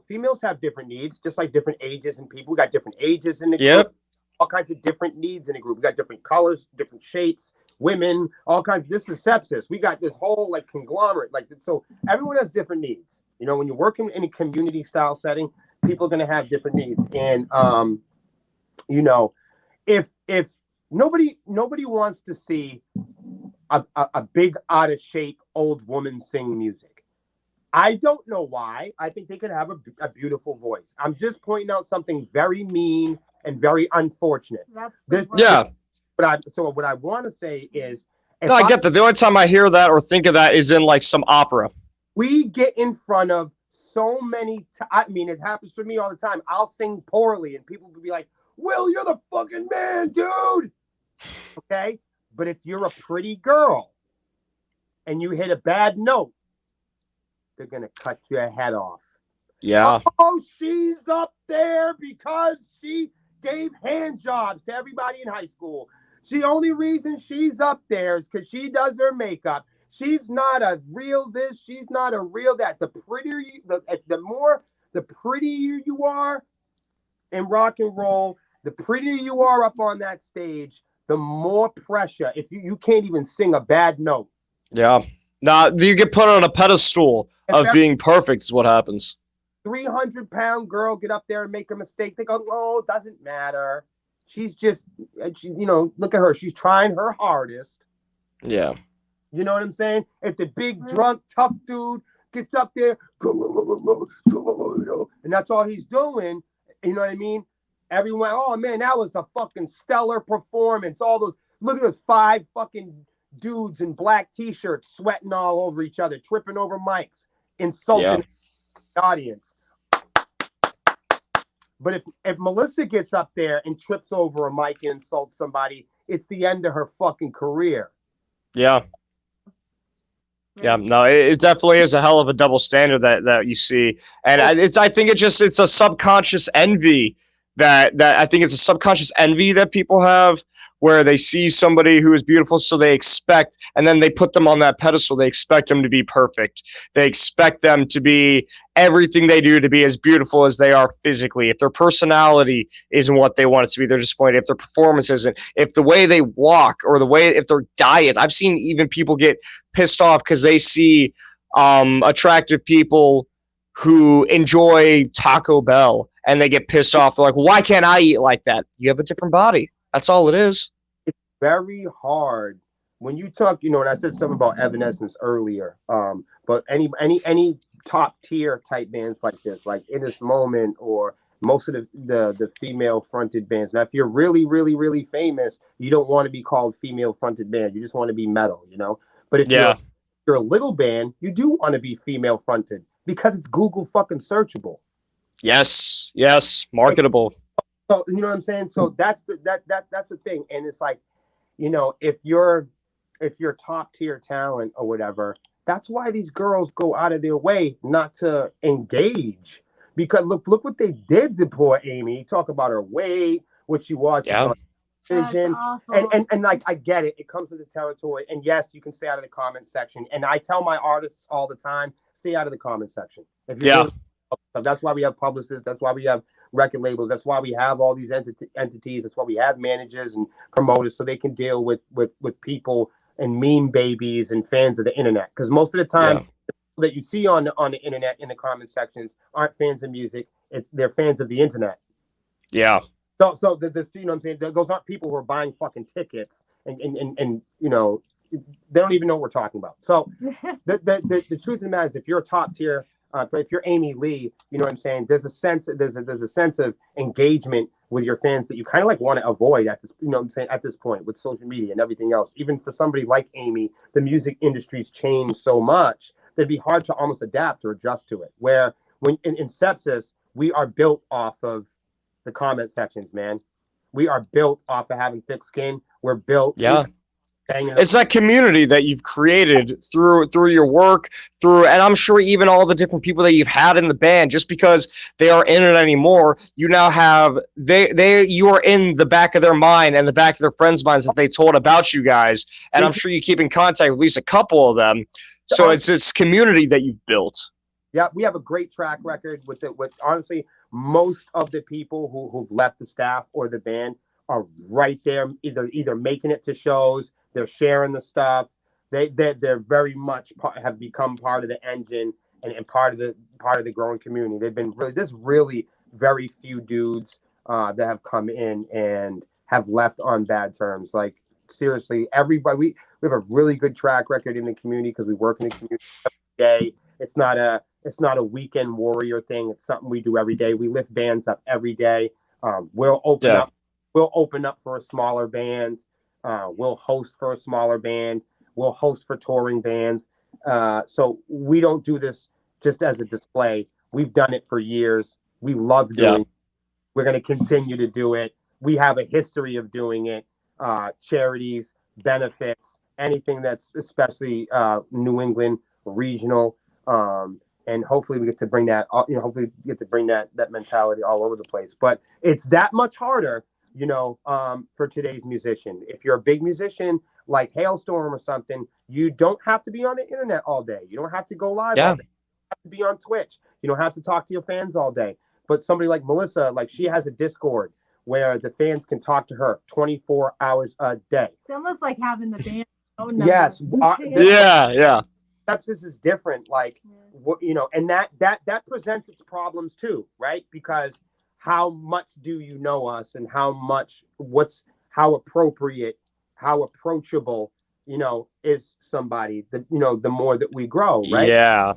females have different needs, just like different ages and people. We got different ages in the group, all kinds of different needs in the group. We got different colors, different shapes, women, all kinds. This is Sepsiss. We got this whole like conglomerate, so everyone has different needs. When you're working in a community style setting, people are gonna have different needs, and if nobody wants to see a big out of shape old woman sing music. I don't know why. I think they could have a beautiful voice. I'm just pointing out something very mean and very unfortunate. So what I want to say is, I get that. The only time I hear that or think of that is in like some opera. We get in front of so many. I mean, it happens to me all the time. I'll sing poorly, and people will be like, "Will, you're the fucking man, dude." Okay, but if you're a pretty girl and you hit a bad note, they're going to cut your head off. Yeah. Oh, she's up there because she gave hand jobs to everybody in high school. The only reason she's up there is because she does her makeup. She's not a real this. She's not a real that. The prettier the prettier you are in rock and roll, the prettier you are up on that stage, the more pressure. If you can't even sing a bad note. Yeah. Now you get put on a pedestal of being perfect is what happens. 300-pound girl get up there and make a mistake. They go, oh, it doesn't matter. She's just, look at her. She's trying her hardest. Yeah. You know what I'm saying? If the big, drunk, tough dude gets up there, and that's all he's doing, you know what I mean? Everyone, oh, man, that was a fucking stellar performance. All those, look at those 5 fucking dudes in black T-shirts sweating all over each other, tripping over mics, insulting the audience. But if Melissa gets up there and trips over a mic and insults somebody, it's the end of her fucking career. Yeah. Yeah, no, it definitely is a hell of a double standard that you see, and I think it's a subconscious envy that I think it's a subconscious envy that people have, where they see somebody who is beautiful, so they expect, and then they put them on that pedestal. They expect them to be perfect. They expect them to be everything they do to be as beautiful as they are physically. If their personality isn't what they want it to be, they're disappointed. If their performance isn't, if the way they walk or if their diet, I've seen even people get pissed off because they see attractive people who enjoy Taco Bell and they get pissed off. They're like, why can't I eat like that? You have a different body. That's all it is. It's very hard when you talk, and I said something about Evanescence earlier. But any top tier type bands like this, like In This Moment, or most of the female fronted bands. Now, if you're really, really, really famous, you don't want to be called female fronted band. You just want to be metal, But if you're a little band, you do want to be female fronted because it's Google fucking searchable. Yes, marketable. So you know what I'm saying? So that's the thing. And it's like, if you're top tier talent or whatever, that's why these girls go out of their way not to engage. Because look what they did to poor Amy. Talk about her weight, what she watches on television. And like, I get it. It comes with the territory. And yes, you can stay out of the comment section. And I tell my artists all the time, stay out of the comment section. That's why we have publicists. That's why we have record labels. That's why we have all these entities. That's why we have managers and promoters, so they can deal with people and meme babies and fans of the internet. Because most of the time that you see on the internet in the comment sections aren't fans of music. They're fans of the internet. Yeah. So the you know what I'm saying? Those aren't people who are buying fucking tickets and you know, they don't even know what we're talking about. So the truth of the matter is, if you're a top tier, if you're Amy Lee, you know what I'm saying? There's a sense of engagement with your fans that you kind of like want to avoid at this, you know what I'm saying, at this point with social media and everything else. Even for somebody like Amy, the music industry's changed so much that it'd be hard to almost adapt or adjust to it. Where when in Sepsiss, we are built off of the comment sections, man. We are built off of having thick skin. We're built. Yeah. It's that community that you've created through your work, and I'm sure even all the different people that you've had in the band. Just because they aren't in it anymore, you now have you are in the back of their mind and the back of their friends' minds that they told about you guys. And I'm sure you keep in contact with at least a couple of them. So it's this community that you've built. Yeah, we have a great track record with honestly, most of the people who've left the staff or the band are right there, either making it to shows, they're sharing the stuff. They're very much have become part of the engine and part of the growing community. They've been there's really very few dudes that have come in and have left on bad terms. Like seriously, everybody, we have a really good track record in the community because we work in the community every day. It's not a weekend warrior thing. It's something we do every day. We lift bands up every day. We'll open up. We'll open up for a smaller band. We'll host for a smaller band. We'll host for touring bands. So we don't do this just as a display. We've done it for years. We love doing it. We're going to continue to do it. We have a history of doing it. Charities, benefits, anything that's especially New England regional. And hopefully we get to bring that, hopefully we get to bring that mentality all over the place. But it's that much harder, for today's musician. If you're a big musician like Hailstorm or something, you don't have to be on the internet all day. You don't have to go live all day. You have to be on Twitch. You don't have to talk to your fans all day. But somebody like Melissa, like she has a Discord where the fans can talk to her 24 hours a day. It's almost like having the band phone number. Yes. Yeah. Sepsiss is different, and that presents its problems too, right? Because how much do you know us, and how appropriate, how approachable, is somebody that, the more that we grow, right? Yeah.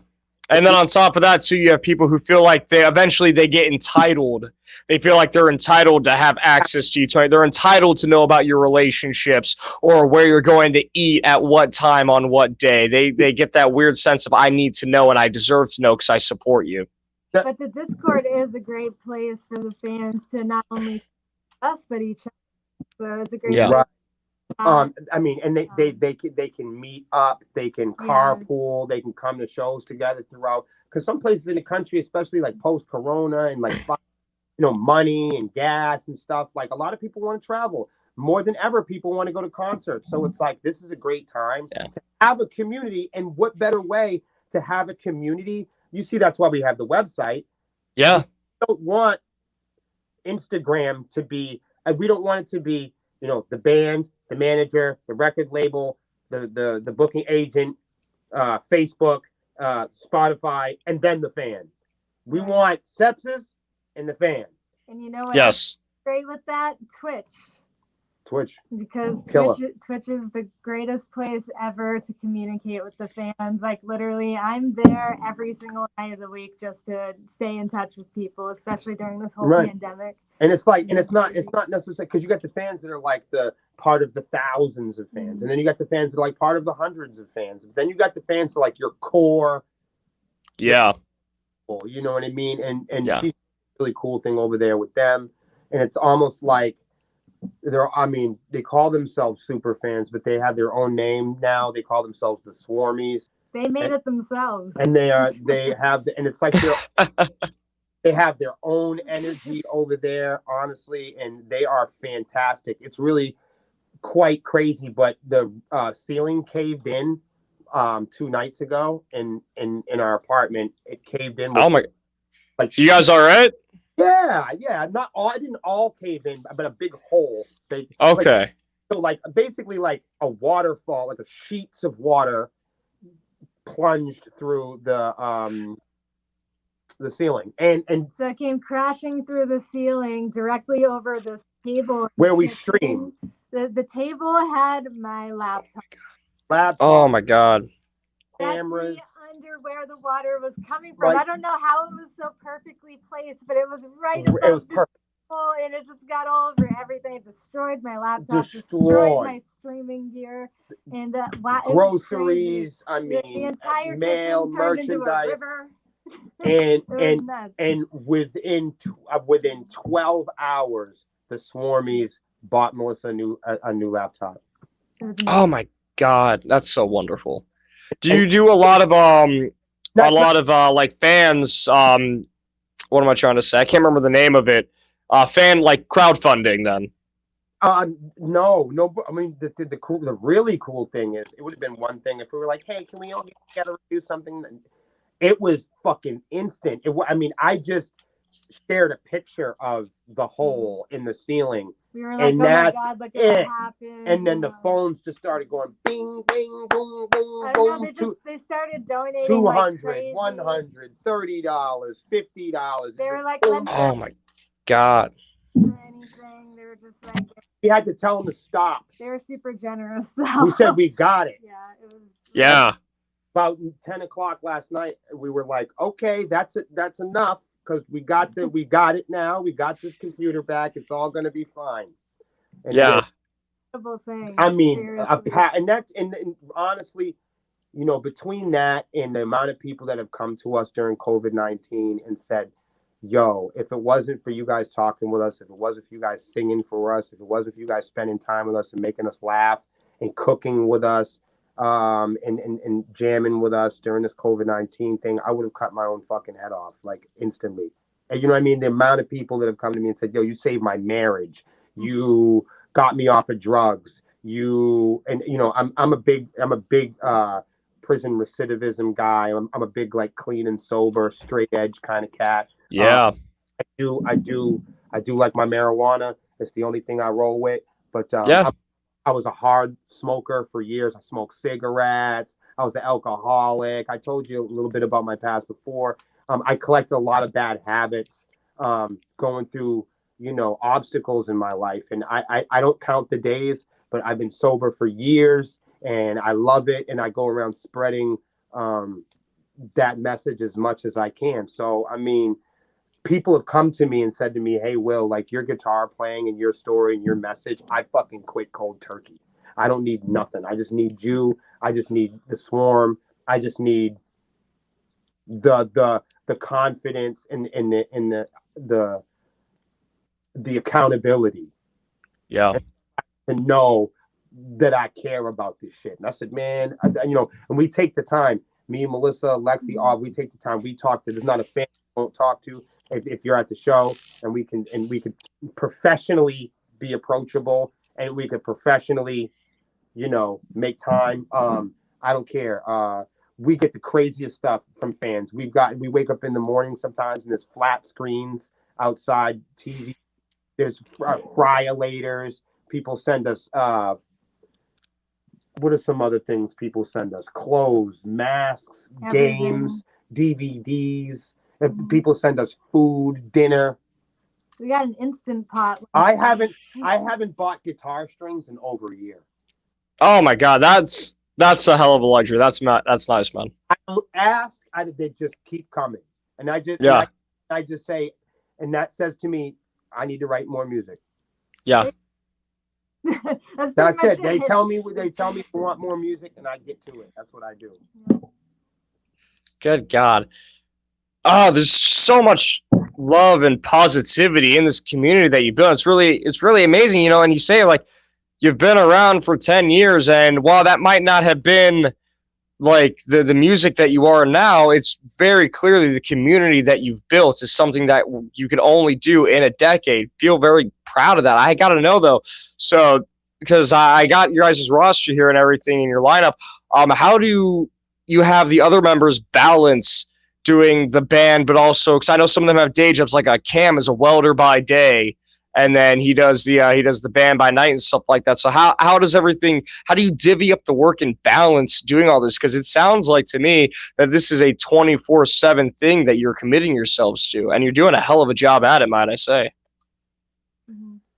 And then on top of that too, you have people who feel like they get entitled. They feel like they're entitled to have access to you. They're entitled to know about your relationships or where you're going to eat at what time on what day. They get that weird sense of I need to know and I deserve to know because I support you. But the Discord is a great place for the fans to not only us but each other. So it's a great place. Right. And they can meet up, they can carpool, they can come to shows together throughout. Because some places in the country, especially like post-corona and like money and gas and stuff, like a lot of people want to travel more than ever. People want to go to concerts, so it's like this is a great time to have a community. And what better way to have a community? You see, that's why we have the website. Yeah, we don't want Instagram to be. We don't want it to be. The band, the manager, the record label, the booking agent, Facebook, Spotify, and then the fan. We want Sepsiss and the fan. And you know what? Yes. Great with that? Twitch. Because Twitch is the greatest place ever to communicate with the fans. Like literally, I'm there every single night of the week just to stay in touch with people, especially during this whole pandemic. And it's like, and it's not necessarily because you got the fans that are like the part of the thousands of fans, and then you got the fans that are like part of the hundreds of fans. But then you got the fans that are like your core. Yeah. You know what I mean? And she's a really cool thing over there with them, and it's almost like they call themselves super fans, but they have their own name now. They call themselves the Swarmies. They made it themselves. And and it's like they have their own energy over there, honestly, and they are fantastic. It's really quite crazy, but the ceiling caved in 2 nights ago in our apartment. It caved in. Oh my! Like, you guys all right? Yeah. Not all. I didn't all cave in, but a big hole. Okay. So like basically like a waterfall, like a sheets of water plunged through the ceiling, and So it came crashing through the ceiling directly over this table. where we stream. The table had my laptop. Oh my God. Cameras. Under where the water was coming from. I don't know how it was so perfectly placed, but it was right above It was the perfect. table, and it just got all over everything. It destroyed my laptop, destroyed my streaming gear, and groceries. I the mean, entire mail, kitchen turned into a merchandise. river. And within 12 hours, the Swarmies bought Melissa a new laptop. Oh my God, that's so wonderful. Do you do a lot of like fans? What am I trying to say? I can't remember the name of it. Fan like crowdfunding then. No. I mean, the really cool thing is, it would have been one thing if we were like, hey, can we all get together and do something? It was fucking instant. I mean, I just shared a picture of the hole in the ceiling. We were like, oh my God, look at what happened. And then the phones just started going bing, bing, boom, boom, boom. They started donating $200, like $100, $30, $50. They were like, oh my God. Anything. They were just like, we had to tell them to stop. They were super generous though. We said we got it. Yeah, it was. Yeah. About 10 o'clock last night, we were like, okay, that's it. That's enough. Because we got it now. We got this computer back. It's all going to be fine. And yeah. Thing. I mean, and honestly, you know, between that and the amount of people that have come to us during COVID-19 and said, yo, if it wasn't for you guys talking with us, if it wasn't for you guys singing for us, if it wasn't for you guys spending time with us and making us laugh and cooking with us, and jamming with us during this COVID-19 thing, I would have cut my own fucking head off like instantly. And you know what I mean? The amount of people that have come to me and said, yo, you saved my marriage. You got me off of drugs. I'm a big prison recidivism guy. I'm a big like clean and sober, straight edge kind of cat. Yeah. I do like my marijuana. It's the only thing I roll with. But yeah. I was a hard smoker for years. I smoked cigarettes. I was an alcoholic. I told you a little bit about my past before. I collected a lot of bad habits going through, obstacles in my life. And I don't count the days, but I've been sober for years and I love it. And I go around spreading that message as much as I can. So, I mean, people have come to me and said to me, hey, Will, like your guitar playing and your story and your message, I fucking quit cold turkey. I don't need nothing. I just need you. I just need the Swarm. I just need the confidence and the accountability. Yeah. To know that I care about this shit. And I said, man, and we take the time. Me and Melissa, Lexi, we take the time. We talk to. There's not a fan we won't talk to. If you're at the show, and we could professionally be approachable, and we could professionally, make time. I don't care. We get the craziest stuff from fans. We wake up in the morning sometimes, and there's flat screens outside TV. There's friolators. People send us. What are some other things people send us? Clothes, masks, games, DVDs. People send us food, dinner. We got an Instant Pot. I haven't bought guitar strings in over a year. Oh my God, that's a hell of a luxury. That's nice, man. I ask, they just keep coming, and I just say, and that says to me, I need to write more music. Yeah. That's it. They tell me they want more music, and I get to it. That's what I do. Good God. Oh, there's so much love and positivity in this community that you built. It's really amazing, and you say like you've been around for 10 years, and while that might not have been like the music that you are now, it's very clearly the community that you've built is something that you can only do in a decade. Feel very proud of that. I got to know though, so because I got your guys' roster here and everything in your lineup, how do you have the other members balance doing the band, but also because I know some of them have day jobs. Like Cam is a welder by day, and then he does the band by night and stuff like that. So how does everything? How do you divvy up the work and balance doing all this? Because it sounds like to me that this is a 24/7 thing that you're committing yourselves to, and you're doing a hell of a job at it, might I say.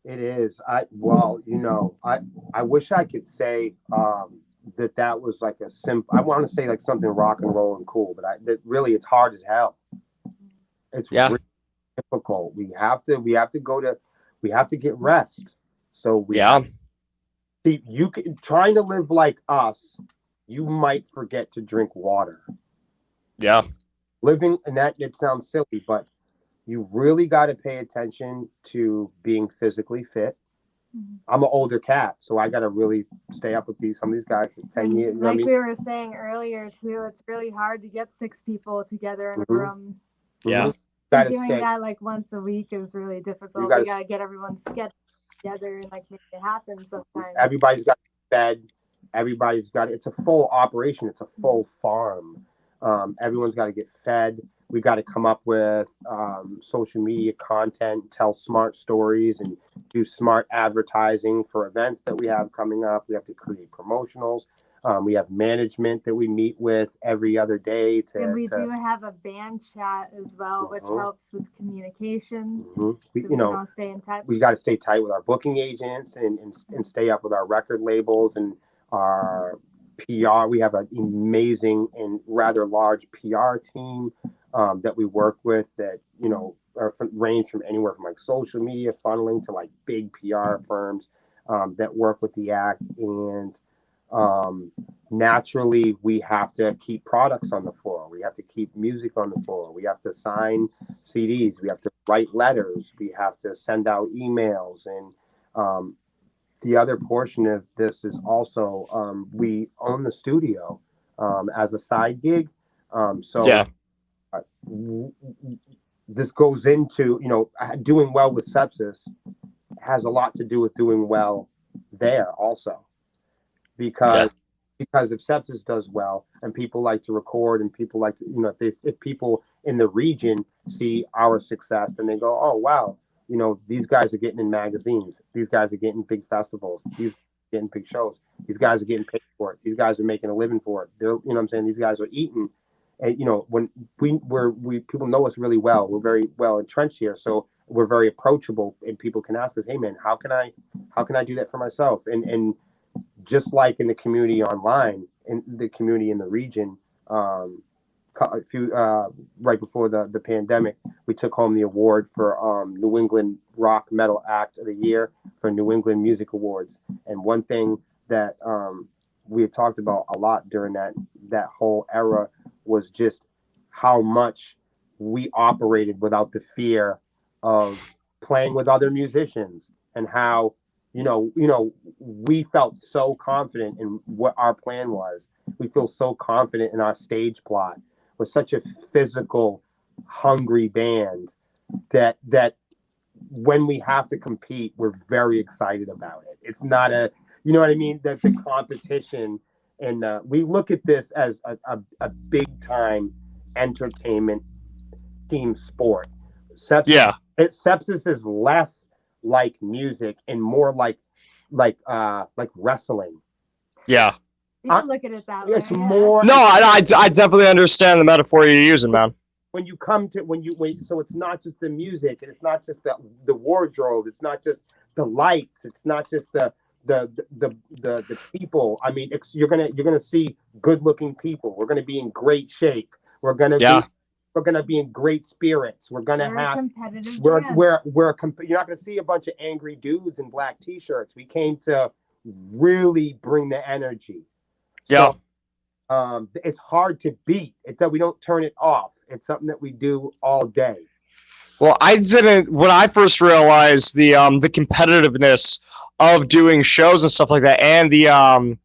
It is. I wish I could say that was like a simple. I want to say like something rock and roll and cool, but that really it's hard as hell. It's really difficult. We have to get rest. So see, you can trying to live like us. You might forget to drink water. Yeah. Living, and that it sounds silly, but you really got to pay attention to being physically fit. I'm an older cat, so I got to really stay up with some of these guys for 10 years. Like we were saying earlier, too, it's really hard to get 6 people together in a room. Yeah. Doing that like once a week is really difficult. You got to get everyone's schedule together and like make it happen sometimes. Everybody's got fed. It's a full operation. It's a full farm. Everyone's got to get fed. We got to come up with social media content, tell smart stories, and do smart advertising for events that we have coming up. We have to create promotionals. We have management that we meet with every other day. And we do have a band chat as well, which helps with communication. We can stay in touch. We got to stay tight with our booking agents and stay up with our record labels and our PR. We have an amazing and rather large PR team that we work with that, range from anywhere from like social media funneling to like big PR firms that work with the act. And naturally, we have to keep products on the floor. We have to keep music on the floor. We have to sign CDs. We have to write letters. We have to send out emails. And the other portion of this is also we own the studio as a side gig. This goes into, doing well with Sepsiss has a lot to do with doing well there also. Because if Sepsiss does well and people like to record and people like to, if people in the region see our success, then they go, oh, wow, these guys are getting in magazines. These guys are getting big festivals. These getting big shows. These guys are getting paid for it. These guys are making a living for it. They're, these guys are eating. And, when people know us really well, we're very well entrenched here. So we're very approachable and people can ask us, hey man, how can I do that for myself? And just like in the community online, in the community in the region, right before the pandemic, we took home the award for New England Rock Metal Act of the Year for New England Music Awards. And one thing that we had talked about a lot during that whole era was just how much we operated without the fear of playing with other musicians, and how we felt so confident in what our plan was. We feel so confident in our stage plot. We're such a physical, hungry band that when we have to compete, we're very excited about it. It's not that the competition, and we look at this as a big time entertainment team sport. Sepsiss is less like music and more like wrestling. Yeah. You can look at it that way. It's more. No, I definitely understand the metaphor you're using, man. So it's not just the music, and it's not just the wardrobe. It's not just the lights. It's not just the people. I mean, you're gonna see good-looking people. We're gonna be in great shape. We're gonna be in great spirits. We're not gonna see a bunch of angry dudes in black t-shirts. We came to really bring the energy. So, it's hard to beat. It's that we don't turn it off. It's something that we do all day. Well, when I first realized the competitiveness of doing shows and stuff like that, and the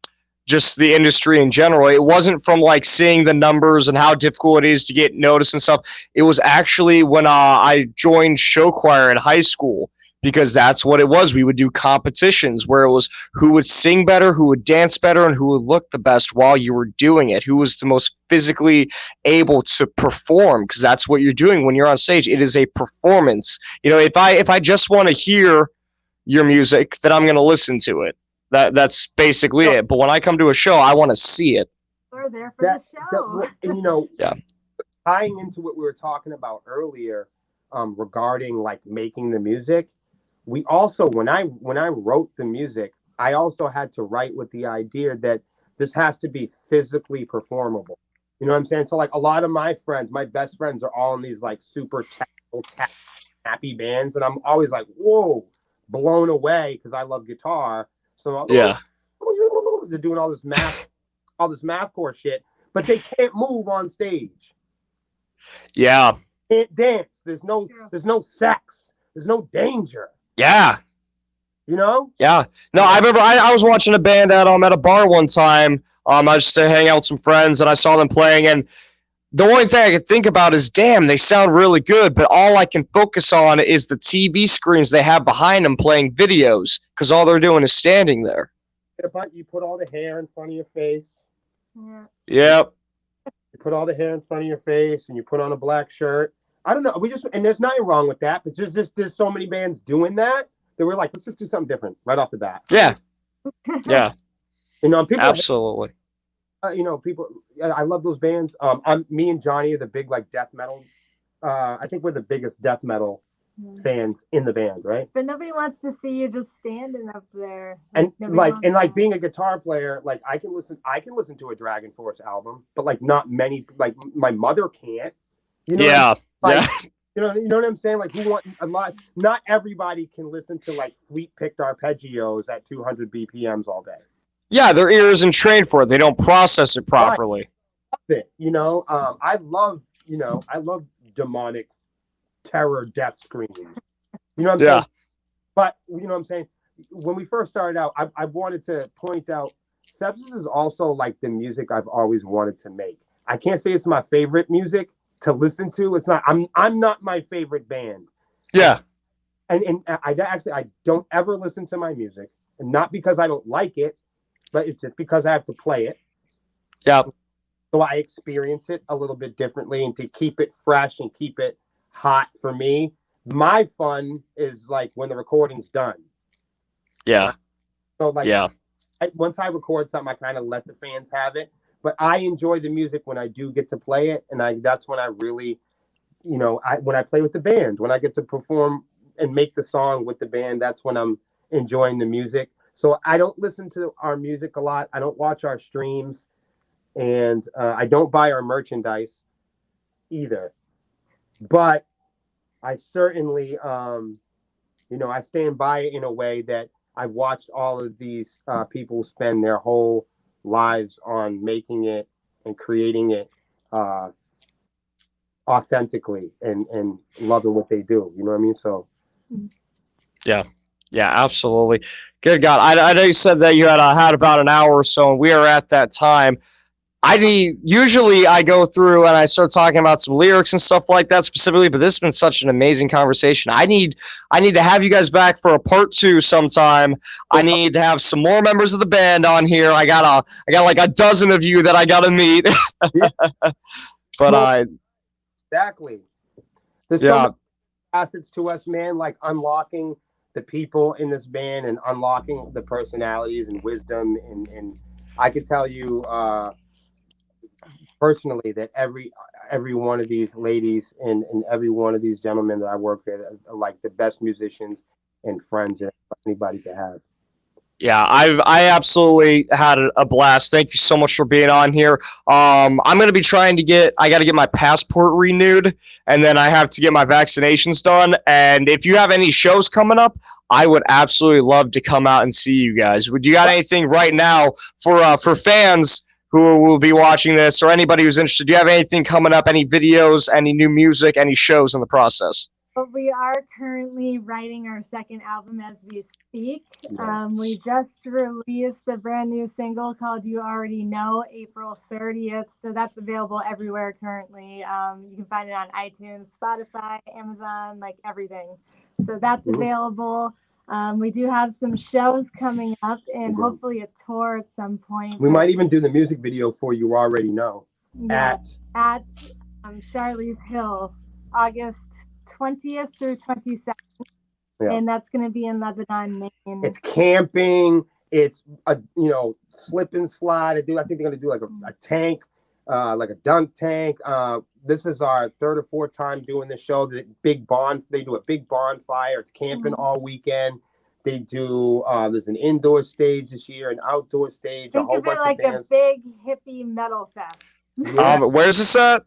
just the industry in general, it wasn't from like seeing the numbers and how difficult it is to get noticed and stuff. It was actually when I joined show choir in high school, because that's what it was. We would do competitions where it was who would sing better, who would dance better, and who would look the best while you were doing it, who was the most physically able to perform, because that's what you're doing when you're on stage. It is a performance. If I just want to hear your music, then I'm going to listen to it. That's basically it. But when I come to a show, I want to see it. We're there for the show. And yeah. Tying into what we were talking about earlier, regarding like making the music, we also when I wrote the music, I also had to write with the idea that this has to be physically performable. You know what I'm saying? So like a lot of my friends, my best friends, are all in these like super technical, happy bands, and I'm always like, whoa, blown away because I love guitar. So yeah, they're doing all this mathcore shit, but they can't move on stage. Yeah. Can't dance. There's no sex. There's no danger. Yeah. You know? Yeah. No, I remember I was watching a band at a bar one time. I was just to hang out with some friends, and I saw them playing, and the only thing I could think about is, damn, they sound really good, but all I can focus on is the TV screens they have behind them playing videos, because all they're doing is standing there. You put all the hair in front of your face. Yeah. Yep. You put all the hair in front of your face, and you put on a black shirt. I don't know. And there's nothing wrong with that, but just there's so many bands doing that we're like, let's just do something different right off the bat. Yeah. Yeah. People absolutely. People. I love those bands. Me and Johnny are the big like death metal. I think we're the biggest death metal fans in the band, right? But nobody wants to see you just standing up there. And being a guitar player, like I can listen to a Dragon Force album, but like not many, like my mother can't. You know? Yeah. Like, you know what I'm saying? Like not everybody can listen to like sweet picked arpeggios at 200 BPMs all day. Yeah, their ear isn't trained for it. They don't process it properly. I love demonic terror death screams. You know what I'm saying? But you know what I'm saying? When we first started out, I wanted to point out Sepsiss is also like the music I've always wanted to make. I can't say it's my favorite music to listen to. It's not. I'm not my favorite band. Yeah. And I don't ever listen to my music, and not because I don't like it, but it's just because I have to play it. Yeah. So I experience it a little bit differently, and to keep it fresh and keep it hot for me, my fun is like when the recording's done. Yeah. So like, once I record something, I kind of let the fans have it, but I enjoy the music when I do get to play it. And that's when I really, when I play with the band, when I get to perform and make the song with the band, that's when I'm enjoying the music. So I don't listen to our music a lot. I don't watch our streams, and I don't buy our merchandise either. But I certainly, I stand by it in a way that I've watched all of these people spend their whole lives on making it and creating it authentically and loving what they do. You know what I mean? So. Yeah. Yeah, absolutely. Good God. I know you said that you had about an hour or so, and we are at that time. Usually I go through and I start talking about some lyrics and stuff like that specifically, but this has been such an amazing conversation. I need to have you guys back for a part 2 sometime. I need to have some more members of the band on here. I got like a dozen of you that I got to meet. But exactly. There's so many facets to us, man, like unlocking the people in this band and unlocking the personalities and wisdom. And I could tell you personally that every one of these ladies and every one of these gentlemen that I work with are like the best musicians and friends that anybody could have. Yeah, I absolutely had a blast. Thank you so much for being on here. I'm going to be trying to I got to get my passport renewed, and then I have to get my vaccinations done. And if you have any shows coming up, I would absolutely love to come out and see you guys. Would you got anything right now for fans who will be watching this, or anybody who's interested? Do you have anything coming up, any videos, any new music, any shows in the process? But we are currently writing our second album as we speak. We just released a brand new single called You Already Know, April 30th. So that's available everywhere currently. You can find it on iTunes, Spotify, Amazon, like everything. So that's Mhm. available. We do have some shows coming up and hopefully a tour at some point. We might even do the music video for You Already Know at Charlie's Hill, August 20th through 22nd. Yeah. And that's going to be in Lebanon, Maine. It's camping. It's a slip and slide. I think they're going to do like a tank, like a dunk tank. This is our third or fourth time doing the show. They do a big bonfire. It's camping all weekend. They do. There's an indoor stage this year, an outdoor stage, Think a whole of bunch it like of bands. a big hippie metal fest. Yeah. Where's this at?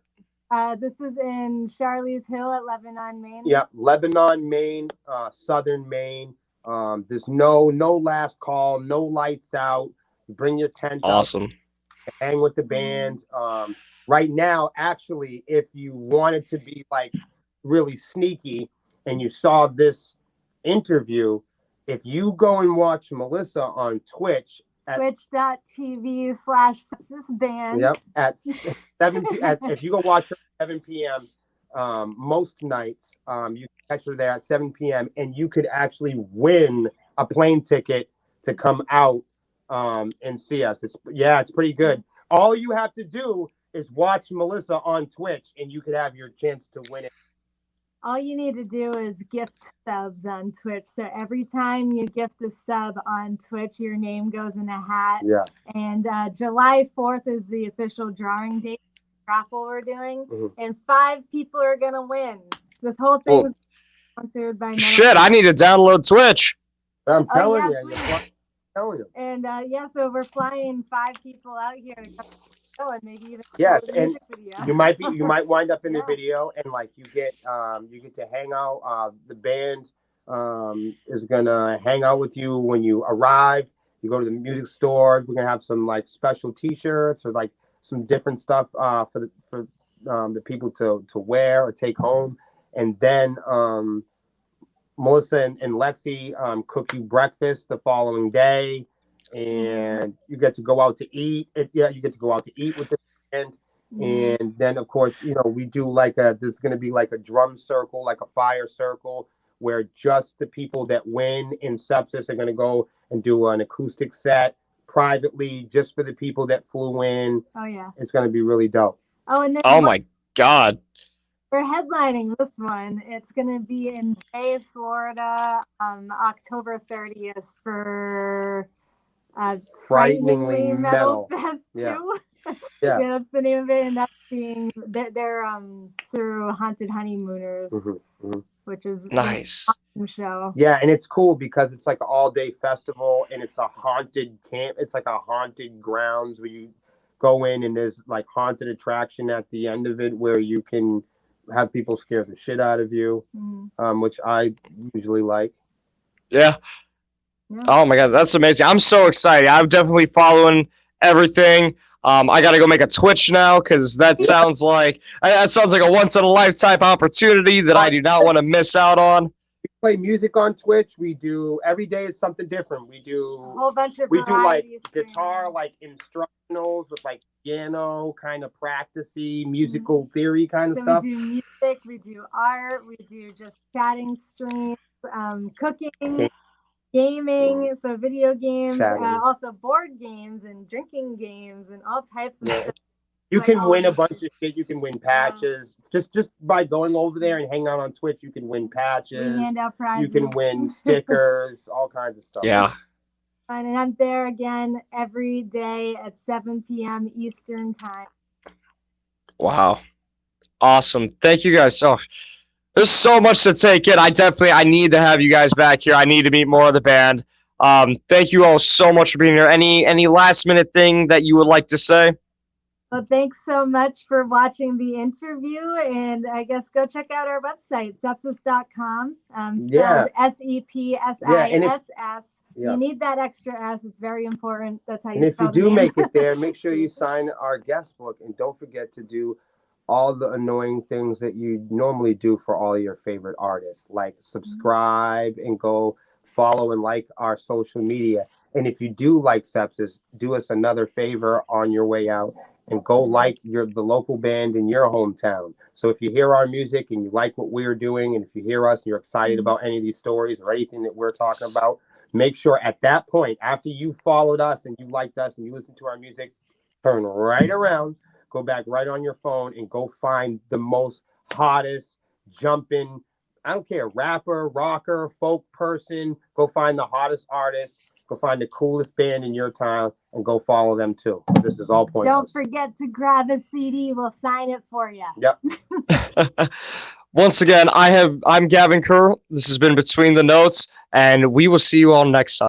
This is in Charlie's Hill at Lebanon, Maine. Yeah, Lebanon, Maine, southern Maine. There's no last call, no lights out. You bring your tent Awesome. out, hang with the band. Right now, actually, if you wanted to be like really sneaky and you saw this interview, if you go and watch Melissa on Twitch, twitch.tv/Sepsiss band. Yep, at 7 if you go watch her at 7 p.m. Most nights, you can catch her there at 7 p.m. and you could actually win a plane ticket to come out and see us. It's pretty good. All you have to do is watch Melissa on Twitch and you could have your chance to win it. All you need to do is gift subs on Twitch. So every time you gift a sub on Twitch, your name goes in a hat. Yeah. And July 4th is the official drawing date raffle we're doing. Mm-hmm. And 5 people are going to win. This whole thing is sponsored by Shit, I need to download Twitch. I'm telling yeah, you. I'm telling you. And so we're flying 5 people out here to come and maybe even and video. you might wind up in the video and like you get to hang out. The band is gonna hang out with you when you arrive. You go to the music store. We're gonna have some like special T-shirts or like some different stuff for the people to wear or take home. And then Melissa and Lexi cook you breakfast the following day. And you get to go out to eat. You get to go out to eat with the band. And then, of course, we do like there's going to be like a drum circle, like a fire circle, where just the people that win in Sepsiss are going to go and do an acoustic set privately, just for the people that flew in. Oh yeah, it's going to be really dope. Oh, and then my God. We're headlining this one. It's going to be in Bay, Florida, October 30th for Frighteningly Metal Fest 2. Yeah. Yeah, that's the name of it, and that's they're through Haunted Honeymooners, which is nice. An awesome show. Yeah, and it's cool because it's like an all-day festival, and it's a haunted camp. It's like a haunted grounds where you go in, and there's like haunted attraction at the end of it where you can have people scare the shit out of you, which I usually like. Yeah. Oh my God, that's amazing. I'm so excited. I'm definitely following everything. I got to go make a Twitch now because that sounds like a once in a lifetime opportunity that I do not want to miss out on. We play music on Twitch. We do every day is something different. We do a whole bunch of like guitar, like instrumentals with like piano kind of practicey, musical theory kind of stuff. We do music, we do art, we do just chatting streams, cooking. Gaming, so video games, also board games and drinking games and all types of stuff. You can win a bunch of shit. You can win patches. Just by going over there and hanging out on Twitch, you can win patches. We hand out prizes. You can win stickers, all kinds of stuff. Yeah. And I'm there again every day at 7 p.m. Eastern time. Wow. Awesome. Thank you guys. Oh, there's so much to take in. I need to have you guys back here. I need to meet more of the band. Thank you all so much for being here. Any last minute thing that you would like to say? Well, thanks so much for watching the interview, and I guess go check out our website, sepsiss.com. Spelled SEPSISS. Yeah. You need that extra S. It's very important. That's how you spell it. And if you do the name. make it there, make sure you sign our guest book, and don't forget to do all the annoying things that you normally do for all your favorite artists, like subscribe and go follow and like our social media. And if you do like Sepsiss, do us another favor on your way out and go like the local band in your hometown. So if you hear our music and you like what we're doing, and if you hear us and you're excited about any of these stories or anything that we're talking about, make sure at that point, after you followed us and you liked us and you listened to our music, turn right around, go back right on your phone and go find the most hottest jumping, I don't care, rapper, rocker, folk person, go find the hottest artist, go find the coolest band in your town and go follow them too. This is all pointless. Don't forget to grab a CD. We'll sign it for you. Yep. Once again, I'm Gavin Kerr. This has been Between the Notes, and we will see you all next time.